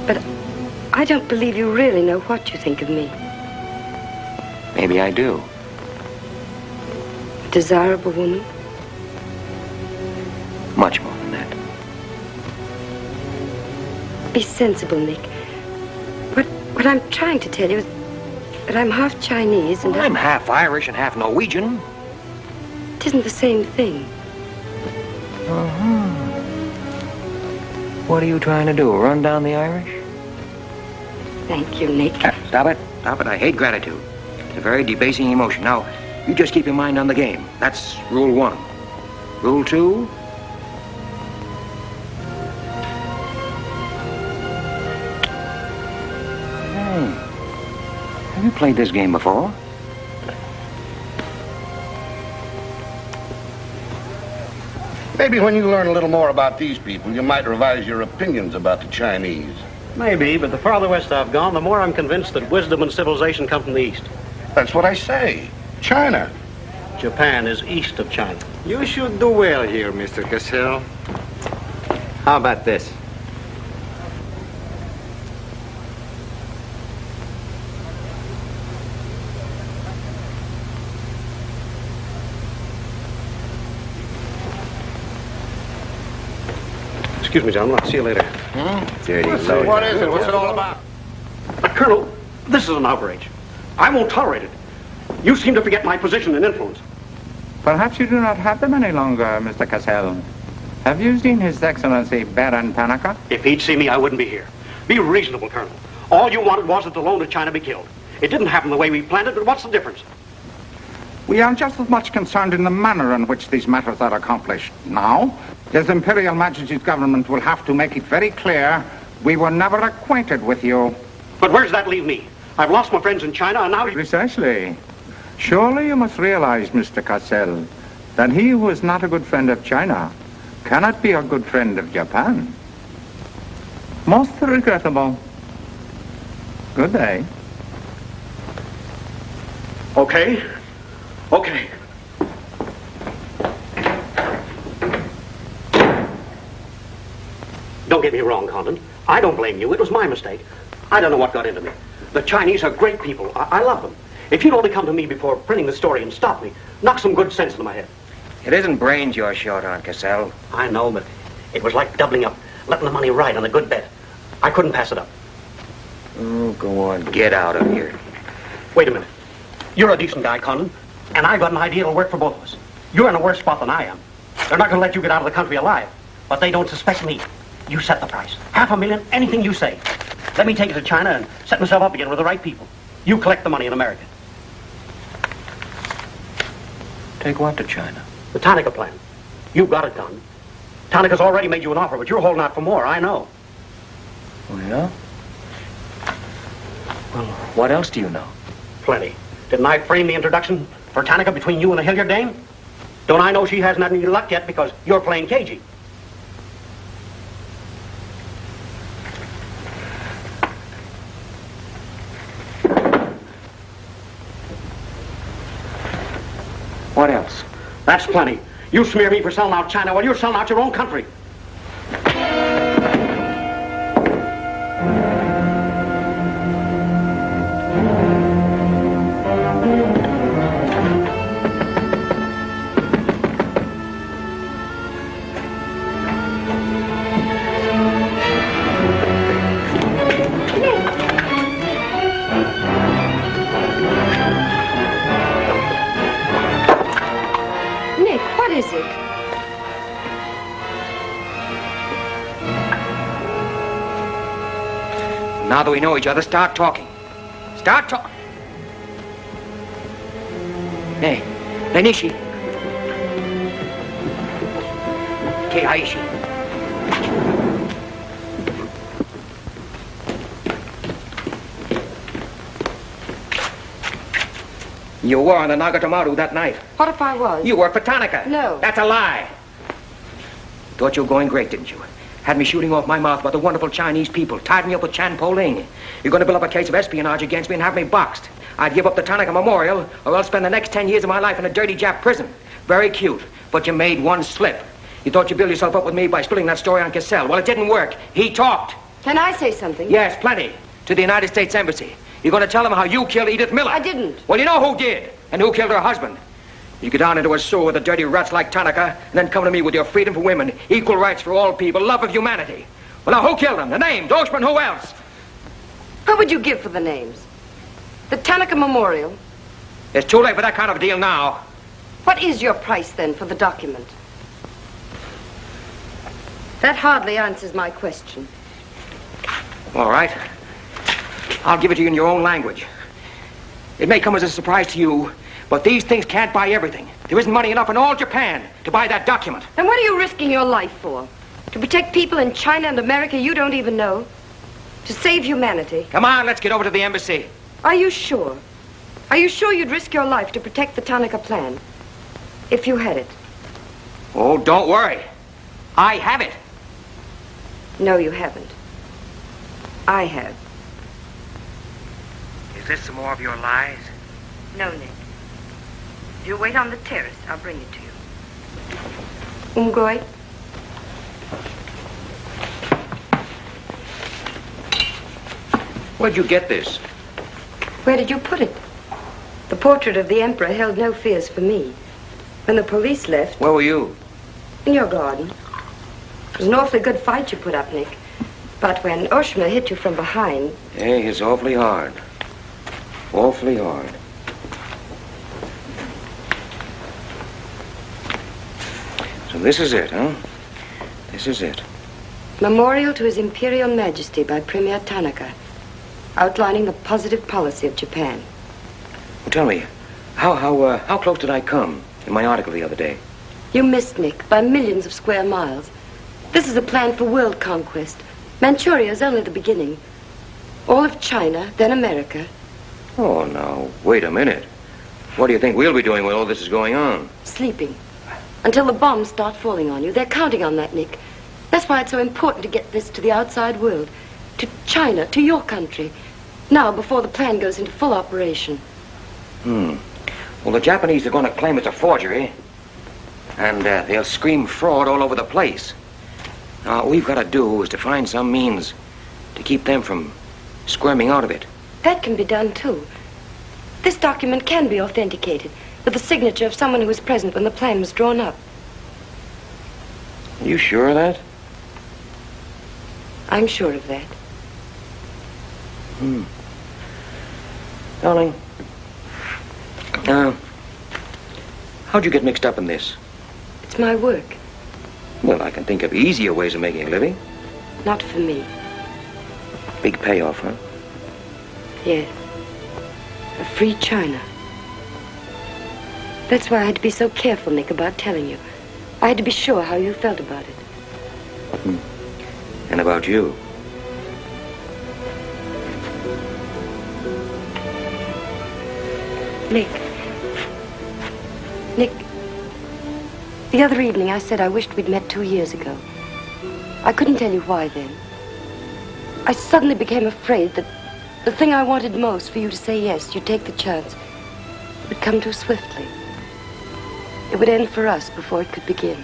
But I don't believe you really know what you think of me. Maybe I do. A desirable woman? Much more than that. Be sensible, Nick. What I'm trying to tell you is that I'm half Chinese and I'm half Irish and half Norwegian. It isn't the same thing. Uh-huh. What are you trying to do, run down the Irish? Thank you, Nick. Stop it. Stop it. I hate gratitude. It's a very debasing emotion. Now, you just keep your mind on the game. That's rule 1. Rule 2? Have you played this game before? Maybe when you learn a little more about these people, you might revise your opinions about the Chinese. Maybe, but the farther west I've gone, the more I'm convinced that wisdom and civilization come from the east. That's what I say. China. Japan is east of China. You should do well here, Mr. Cassell. How about this? Excuse me, gentlemen. I'll see you later. Dirty load. What is it? What's it all about? Colonel, this is an outrage. I won't tolerate it. You seem to forget my position and influence. Perhaps you do not have them any longer, Mr. Cassell. Have you seen His Excellency Baron Tanaka? If he'd see me, I wouldn't be here. Be reasonable, Colonel. All you wanted was that the loan to China be killed. It didn't happen the way we planned it, but what's the difference? We are just as much concerned in the manner in which these matters are accomplished. Now, His Imperial Majesty's government will have to make it very clear we were never acquainted with you. But where does that leave me? I've lost my friends in China, and now... Precisely. Surely you must realize, Mr. Cassell, that he who is not a good friend of China cannot be a good friend of Japan. Most regrettable. Good day. Okay. Okay. Don't get me wrong, Condon. I don't blame you. It was my mistake. I don't know what got into me. The Chinese are great people. I love them. If you'd only come to me before printing the story and stop me, knock some good sense into my head. It isn't brains you're short on, Cassell. I know, but it was like doubling up, letting the money ride on a good bet. I couldn't pass it up. Oh, go on. Get out of here. Wait a minute. You're a decent guy, Condon, and I've got an idea that'll work for both of us. You're in a worse spot than I am. They're not going to let you get out of the country alive, but they don't suspect me. You set the price. $500,000, anything you say. Let me take it to China and set myself up again with the right people. You collect the money in America. Take what to China? The Tanaka plan. You've got it done. Tanaka's already made you an offer, but you're holding out for more, I know. Oh, yeah? Well, what else do you know? Plenty. Didn't I frame the introduction for Tanaka between you and the Hilliard dame? Don't I know she hasn't had any luck yet because you're playing cagey? What else? That's plenty. You smear me for selling out China while you're selling out your own country. Now that we know each other, start talking. Start talking. Hey, Lenishi. Keiaishi. You were on the Nagatomaru that night. What if I was? You worked for Tanaka. No. That's a lie. Thought you were going great, didn't you? Had me shooting off my mouth about the wonderful Chinese people, tied me up with Chan Po-ling. You're going to build up a case of espionage against me and have me boxed. I'd give up the Tanaka Memorial, or else spend the next 10 years of my life in a dirty Jap prison. Very cute, but you made one slip. You thought you'd build yourself up with me by spilling that story on Cassell. Well, it didn't work. He talked. Can I say something? Yes, plenty. To the United States Embassy. You're going to tell them how you killed Edith Miller. I didn't. Well, you know who did, and who killed her husband. You get down into a sewer with the dirty rats like Tanaka, and then come to me with your freedom for women, equal rights for all people, love of humanity. Well, now, who killed them? The names, Oshman, who else? What would you give for the names? The Tanaka Memorial? It's too late for that kind of deal now. What is your price, then, for the document? That hardly answers my question. All right. I'll give it to you in your own language. It may come as a surprise to you, but these things can't buy everything. There isn't money enough in all Japan to buy that document. Then what are you risking your life for? To protect people in China and America you don't even know? To save humanity? Come on, let's get over to the embassy. Are you sure? Are you sure you'd risk your life to protect the Tanaka plan? If you had it? Oh, don't worry. I have it. No, you haven't. I have. Is this some more of your lies? No, Nick. If you wait on the terrace, I'll bring it to you. Umgoy? Where'd you get this? Where did you put it? The portrait of the Emperor held no fears for me. When the police left... Where were you? In your garden. It was an awfully good fight you put up, Nick. But when Oshma hit you from behind... Hey, it's awfully hard. Awfully hard. So this is it, huh? This is it. Memorial to His Imperial Majesty by Premier Tanaka, outlining the positive policy of Japan. Well, tell me, how close did I come in my article the other day? You missed, Nick, by millions of square miles. This is a plan for world conquest. Manchuria is only the beginning. All of China, then America. Oh, now, wait a minute. What do you think we'll be doing when all this is going on? Sleeping. Until the bombs start falling on you. They're counting on that, Nick. That's why it's so important to get this to the outside world. To China, to your country. Now, before the plan goes into full operation. Well, the Japanese are going to claim it's a forgery. And they'll scream fraud all over the place. Now, all we've got to do is to find some means to keep them from squirming out of it. That can be done, too. This document can be authenticated with the signature of someone who was present when the plan was drawn up. Are you sure of that? I'm sure of that. Darling, how'd you get mixed up in this? It's my work. Well, I can think of easier ways of making a living. Not for me. Big payoff, huh? Yes. A free China. That's why I had to be so careful, Nick, about telling you. I had to be sure how you felt about it. And about you. Nick. Nick, the other evening I said I wished we'd met 2 years ago. I couldn't tell you why then. I suddenly became afraid that the thing I wanted most for you to say yes, you'd take the chance, would come too swiftly. It would end for us before it could begin.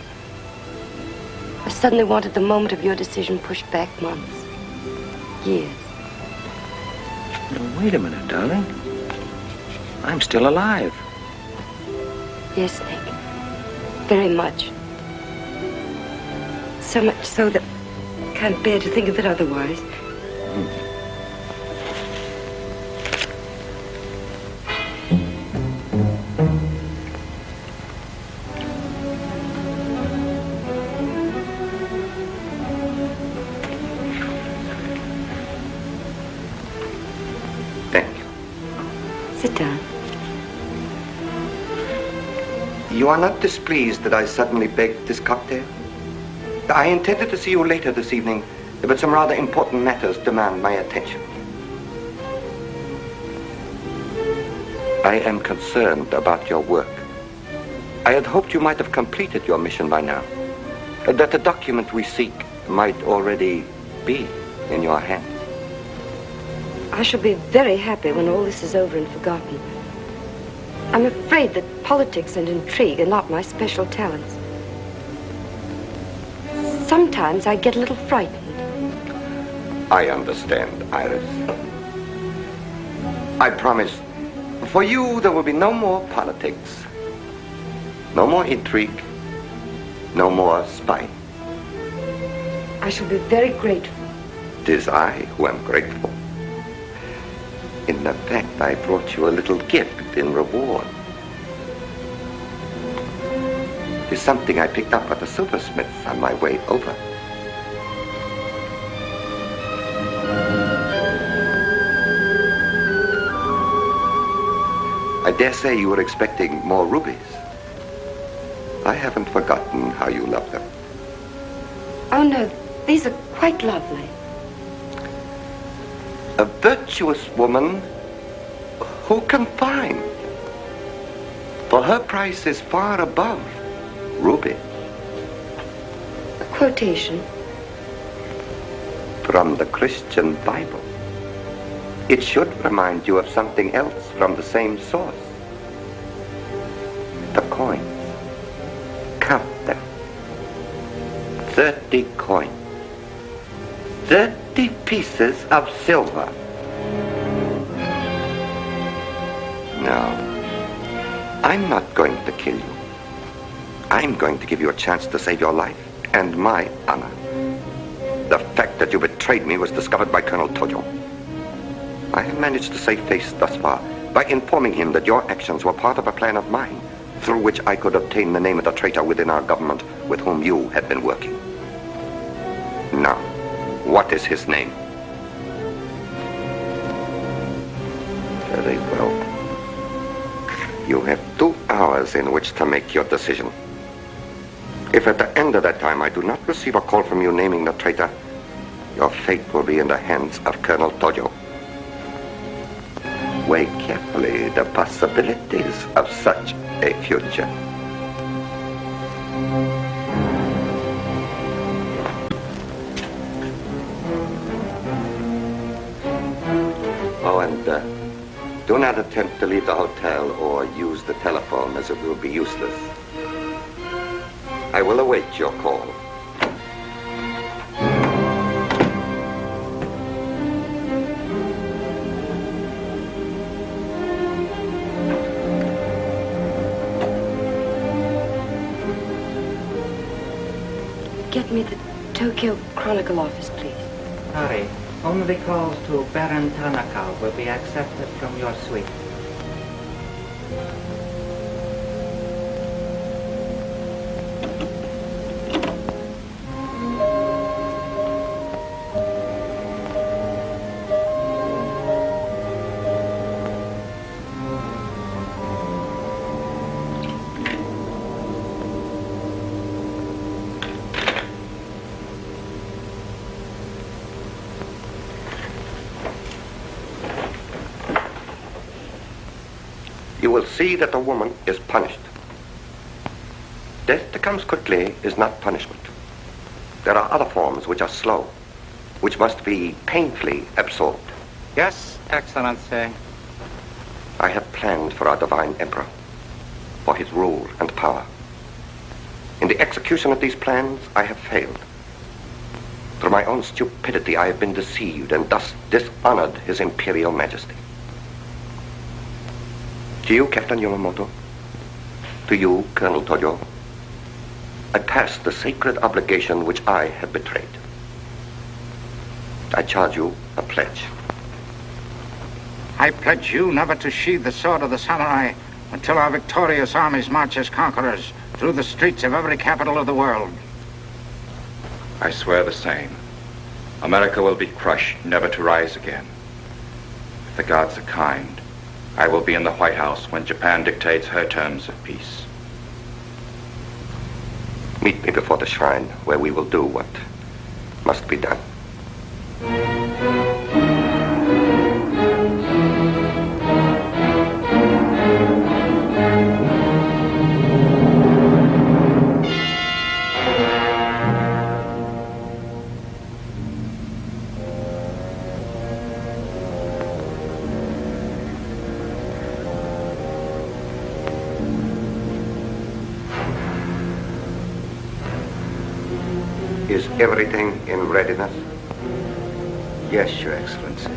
I suddenly wanted the moment of your decision pushed back months, years. Now, wait a minute, darling. I'm still alive. Yes, Nick. Very much. So much so that I can't bear to think of it otherwise. Sit down. You are not displeased that I suddenly begged this cocktail? I intended to see you later this evening, but some rather important matters demand my attention. I am concerned about your work. I had hoped you might have completed your mission by now, that the document we seek might already be in your hands. I shall be very happy when all this is over and forgotten. I'm afraid that politics and intrigue are not my special talents. Sometimes I get a little frightened. I understand, Iris. I promise, for you there will be no more politics, no more intrigue, no more spying. I shall be very grateful. It is I who am grateful. In fact, I brought you a little gift in reward. It is something I picked up at the silversmith's on my way over. I dare say you were expecting more rubies. I haven't forgotten how you love them. Oh, no, these are quite lovely. A virtuous woman who can find. For her price is far above ruby. A quotation? From the Christian Bible. It should remind you of something else from the same source. The coins. Count them. 30 coins. 30 pieces of silver. No, I'm not going to kill you. I'm going to give you a chance to save your life and my honor. The fact that you betrayed me was discovered by Colonel Tojo. I have managed to save face thus far by informing him that your actions were part of a plan of mine, through which I could obtain the name of the traitor within our government with whom you had been working. Now, what is his name? Very well. You have 2 hours in which to make your decision. If at the end of that time I do not receive a call from you naming the traitor, your fate will be in the hands of Colonel Tojo. Weigh carefully the possibilities of such a future. Oh, and do not attempt to leave the hotel or use the telephone, as it will be useless. I will await your call. Get me the Tokyo Chronicle office, please. Sorry, only calls to Baron Tanaka will be accepted from your suite. You will see that the woman is punished. Death that comes quickly is not punishment. There are other forms which are slow, which must be painfully absorbed. Yes, Excellency. I have planned for our divine emperor, for his rule and power. In the execution of these plans, I have failed. Through my own stupidity, I have been deceived and thus dishonored his imperial majesty. To you, Captain Yamamoto, to you, Colonel Tojo, I pass the sacred obligation which I have betrayed. I charge you a pledge. I pledge you never to sheathe the sword of the samurai until our victorious armies march as conquerors through the streets of every capital of the world. I swear the same. America will be crushed, never to rise again. If the gods are kind, I will be in the White House when Japan dictates her terms of peace. Meet me before the shrine, where we will do what must be done. Is everything in readiness? Yes, Your Excellency.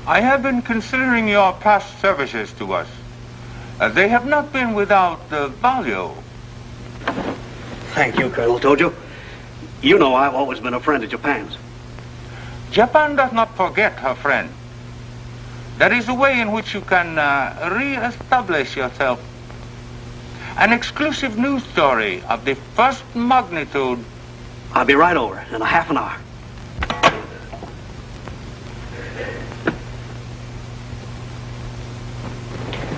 I have been considering your past services to us. They have not been without value. Thank you, Colonel Tojo. You know I've always been a friend of Japan's. Japan does not forget her friend. There is a way in which you can re-establish yourself. An exclusive news story of the first magnitude. I'll be right over in a half an hour.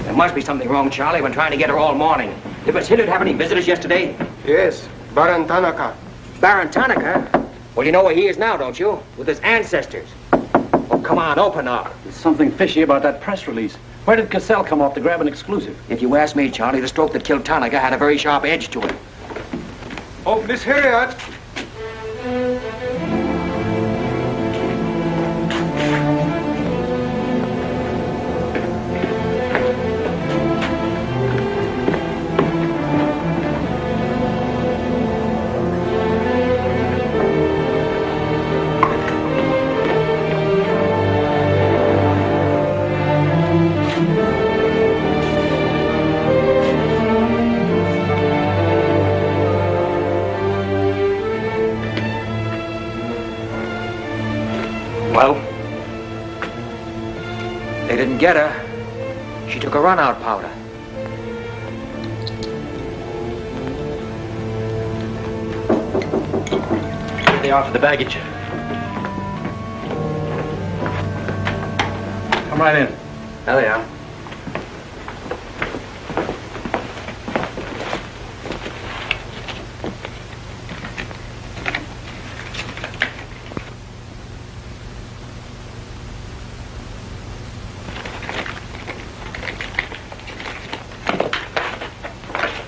There must be something wrong, Charlie. I've been trying to get her all morning. Did Miss Hilliard have any visitors yesterday? Yes, Baron Tanaka. Baron Tanaka? Well, you know where he is now, don't you? With his ancestors. Oh, come on, open up. There's something fishy about that press release. Where did Cassell come off to grab an exclusive? If you ask me, Charlie, the stroke that killed Tanaka had a very sharp edge to it. Oh, Miss Hilliard. Well, they didn't get her. She took a run-out powder. Here they are for the baggage. Come right in. There they are.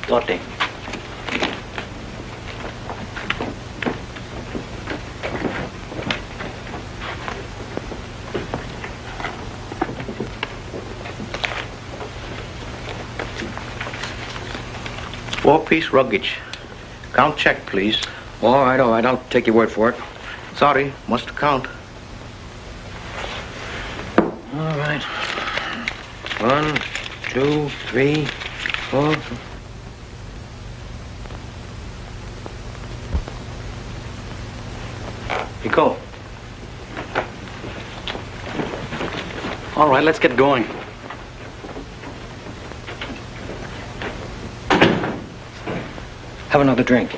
Dorte. Four-piece luggage. Count check, please. All right, I'll take your word for it. Sorry, must count. All right. 1, 2, 3, 4. Pico. All right, let's get going. Have another drink.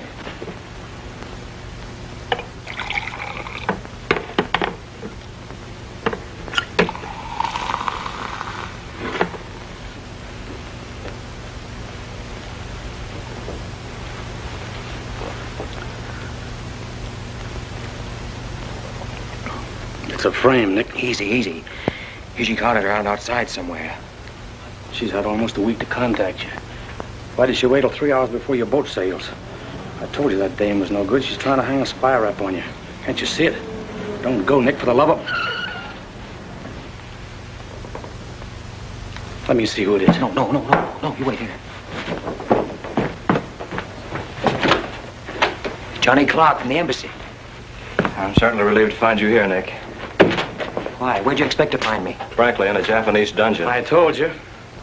It's a frame, Nick. Easy, easy. Usually caught it around outside somewhere. She's had almost a week to contact you. Why did she wait till 3 hours before your boat sails? I told you that dame was no good. She's trying to hang a spy rap on you. Can't you see it? Don't go, Nick, for the love of... Let me see who it is. No, you wait here. Johnny Clark from the embassy. I'm certainly relieved to find you here, Nick. Why? Where'd you expect to find me? Frankly, in a Japanese dungeon. I told you.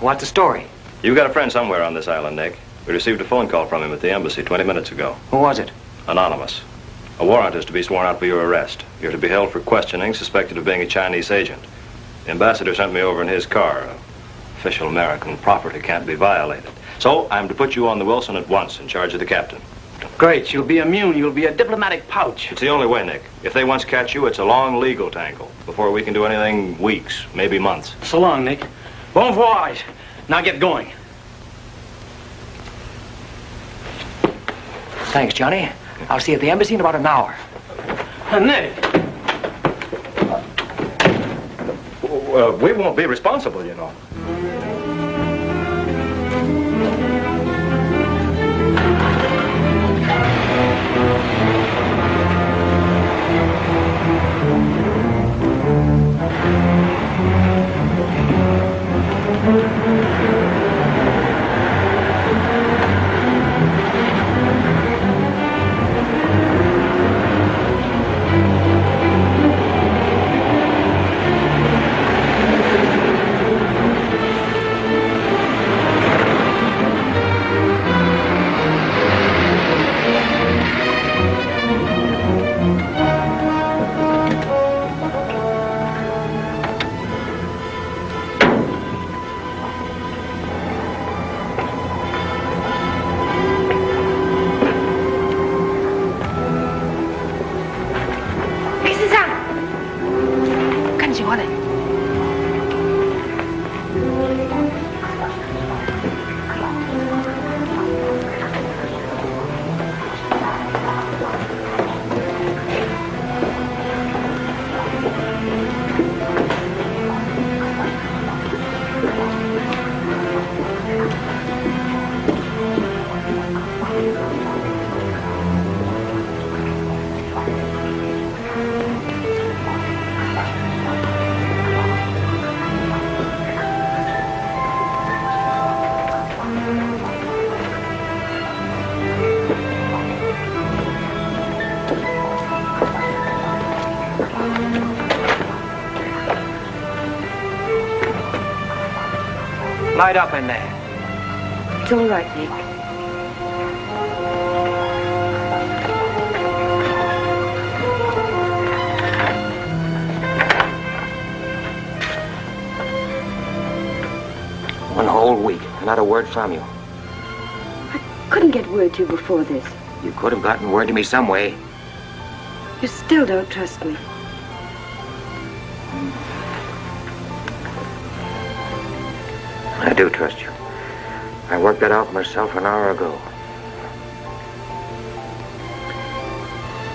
What's the story? You've got a friend somewhere on this island, Nick. We received a phone call from him at the embassy 20 minutes ago. Who was it? Anonymous. A warrant is to be sworn out for your arrest. You're to be held for questioning, suspected of being a Chinese agent. The ambassador sent me over in his car. Official American property can't be violated. So I'm to put you on the Wilson at once in charge of the captain. Great. You'll be immune. You'll be a diplomatic pouch. It's the only way, Nick. If they once catch you, it's a long legal tangle. Before we can do anything, weeks, maybe months. So long, Nick. Bon voyage. Now get going. Thanks, Johnny. I'll see you at the embassy in about an hour. Nick. We won't be responsible, you know. Light up in there. It's all right, Nick. One whole week, not a word from you. I couldn't get word to you before this. You could have gotten word to me some way. You still don't trust me. I do trust you. I worked that out myself an hour ago.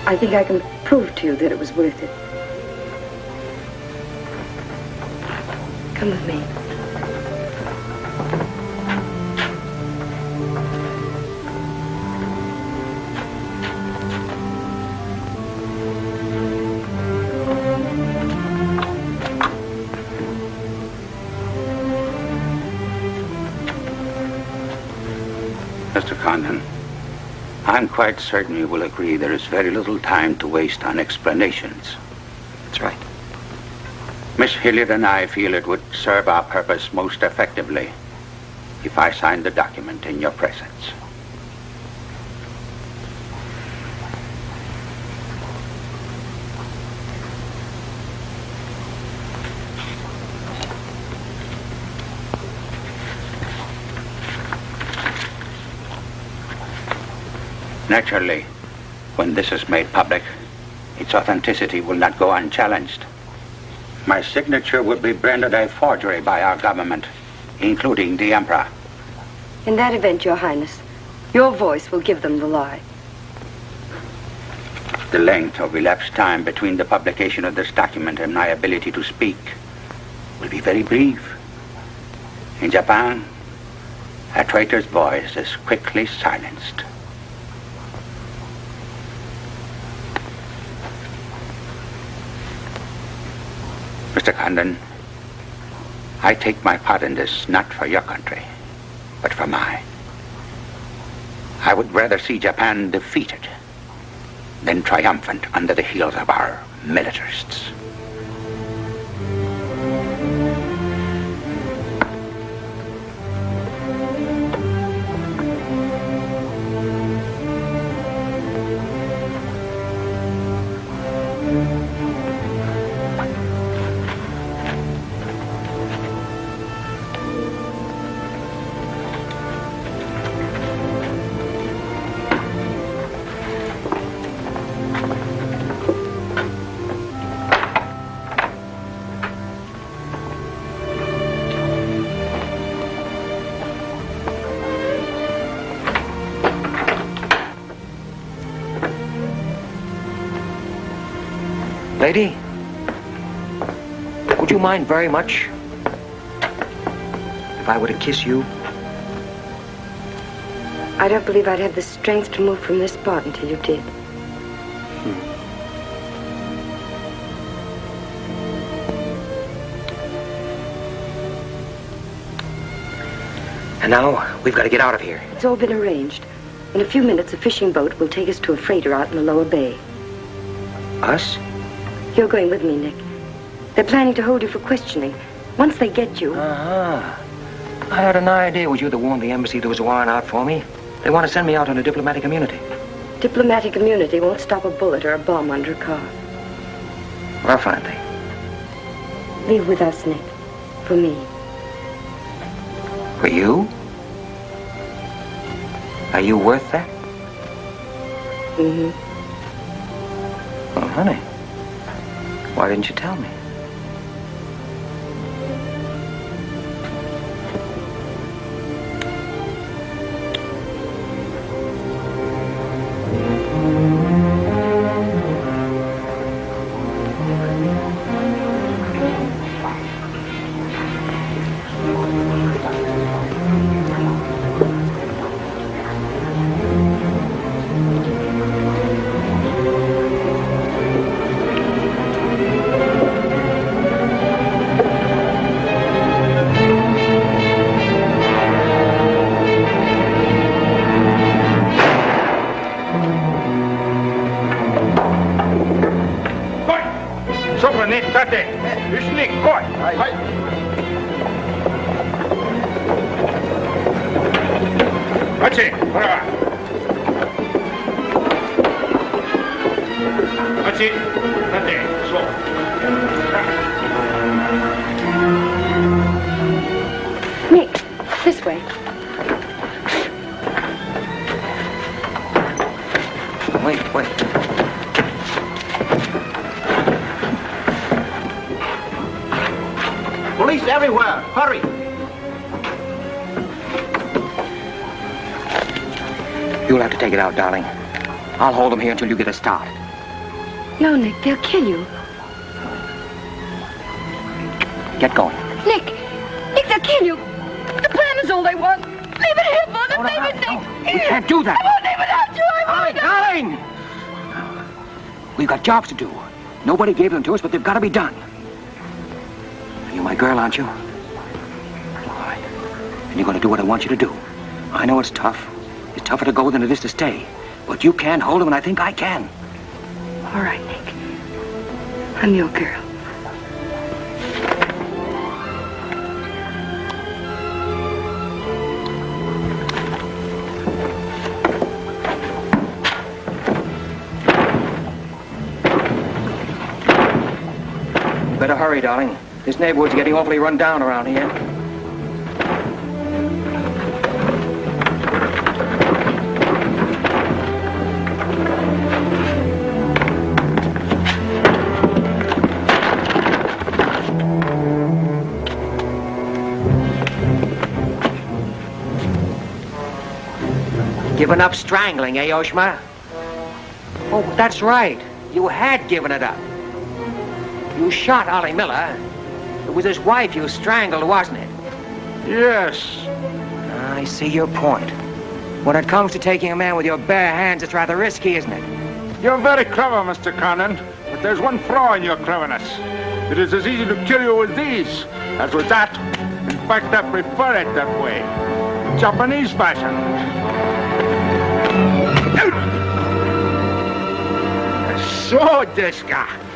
I think I can prove to you that it was worth it. Come with me. Mr. Condon, I'm quite certain you will agree there is very little time to waste on explanations. That's right. Miss Hilliard and I feel it would serve our purpose most effectively if I signed the document in your presence. Naturally, when this is made public, its authenticity will not go unchallenged. My signature would be branded a forgery by our government, including the Emperor. In that event, Your Highness, your voice will give them the lie. The length of elapsed time between the publication of this document and my ability to speak will be very brief. In Japan, a traitor's voice is quickly silenced. Mr. Condon, I take my part in this not for your country, but for mine. I would rather see Japan defeated than triumphant under the heels of our militarists. Lady, would you mind very much if I were to kiss you? I don't believe I'd have the strength to move from this spot until you did. And now, we've got to get out of here. It's all been arranged. In a few minutes, a fishing boat will take us to a freighter out in the lower bay. Us? You're going with me, Nick. They're planning to hold you for questioning. Once they get you... Uh-huh. I had an idea it was you that warned the embassy there was a warrant out for me. They want to send me out on a diplomatic immunity. Diplomatic immunity won't stop a bullet or a bomb under a car. Well, fine thing. Leave with us, Nick. For me. For you? Are you worth that? Mm-hmm. Well, honey, why didn't you tell me? Nick, this way. Wait. Police everywhere! Hurry! You'll have to take it out, darling. I'll hold them here until you get a start. No, Nick, they'll kill you. Get going. Nick, they'll kill you. The plan is all they want. Leave it here, Mother. Leave it, Nick. We can't do that. I won't leave without you. I won't. Darling! We've got jobs to do. Nobody gave them to us, but they've got to be done. You're my girl, aren't you? All right. And you're going to do what I want you to do. I know it's tough. It's tougher to go than it is to stay. But you can't hold them, and I think I can. All right, Nick. I'm your girl. Better hurry, darling. This neighborhood's getting awfully run down around here. Given up strangling, eh, Oshma? Oh, that's right. You had given it up. You shot Ollie Miller. It was his wife you strangled, wasn't it? Yes. I see your point. When it comes to taking a man with your bare hands, it's rather risky, isn't it? You're very clever, Mr. Cannon, but there's one flaw in your cleverness. It is as easy to kill you with these as with that. In fact, I prefer it that way. Japanese fashion. So, this guy.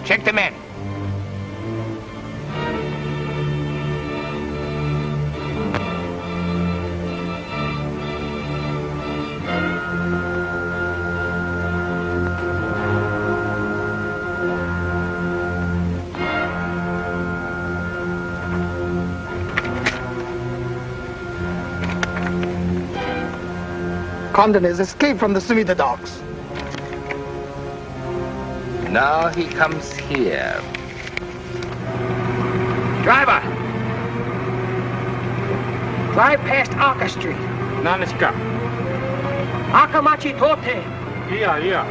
Check the men. Condon has escaped from the Sumida docks. Now he comes here. Driver! Drive past Arca Street. Naniska. Akamachi Tote. Yeah.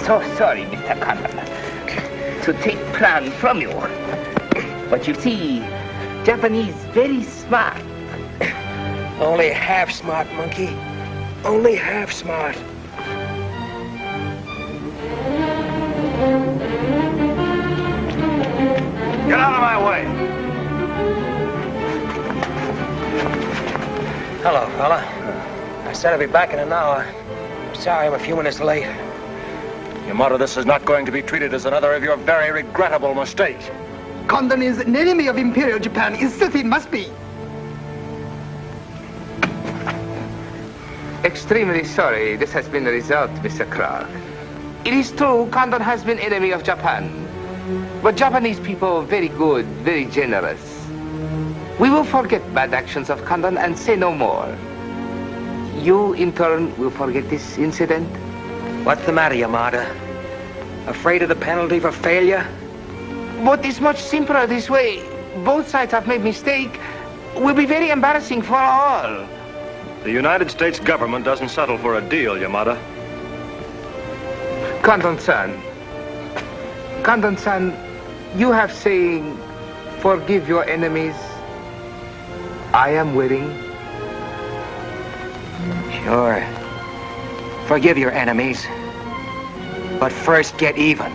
So sorry, Mr. Condon, to take plan from you. But you see, Japanese very smart. Only half smart, monkey. Only half smart. Get out of my way. Hello, fella. I said I'd be back in an hour. Sorry I'm a few minutes late. Yamato, this is not going to be treated as another of your very regrettable mistakes. Condon is an enemy of Imperial Japan. His city must be. Extremely sorry this has been the result, Mr. Clark. It is true Condon has been enemy of Japan. But Japanese people very good, very generous. We will forget bad actions of Condon and say no more. You, in turn, will forget this incident? What's the matter, Yamada? Afraid of the penalty for failure? But it's much simpler this way. Both sides have made mistake. Will be very embarrassing for all. The United States government doesn't settle for a deal, Yamada. Condon-san, you have saying, forgive your enemies. I am willing. Sure. Forgive your enemies. But first get even.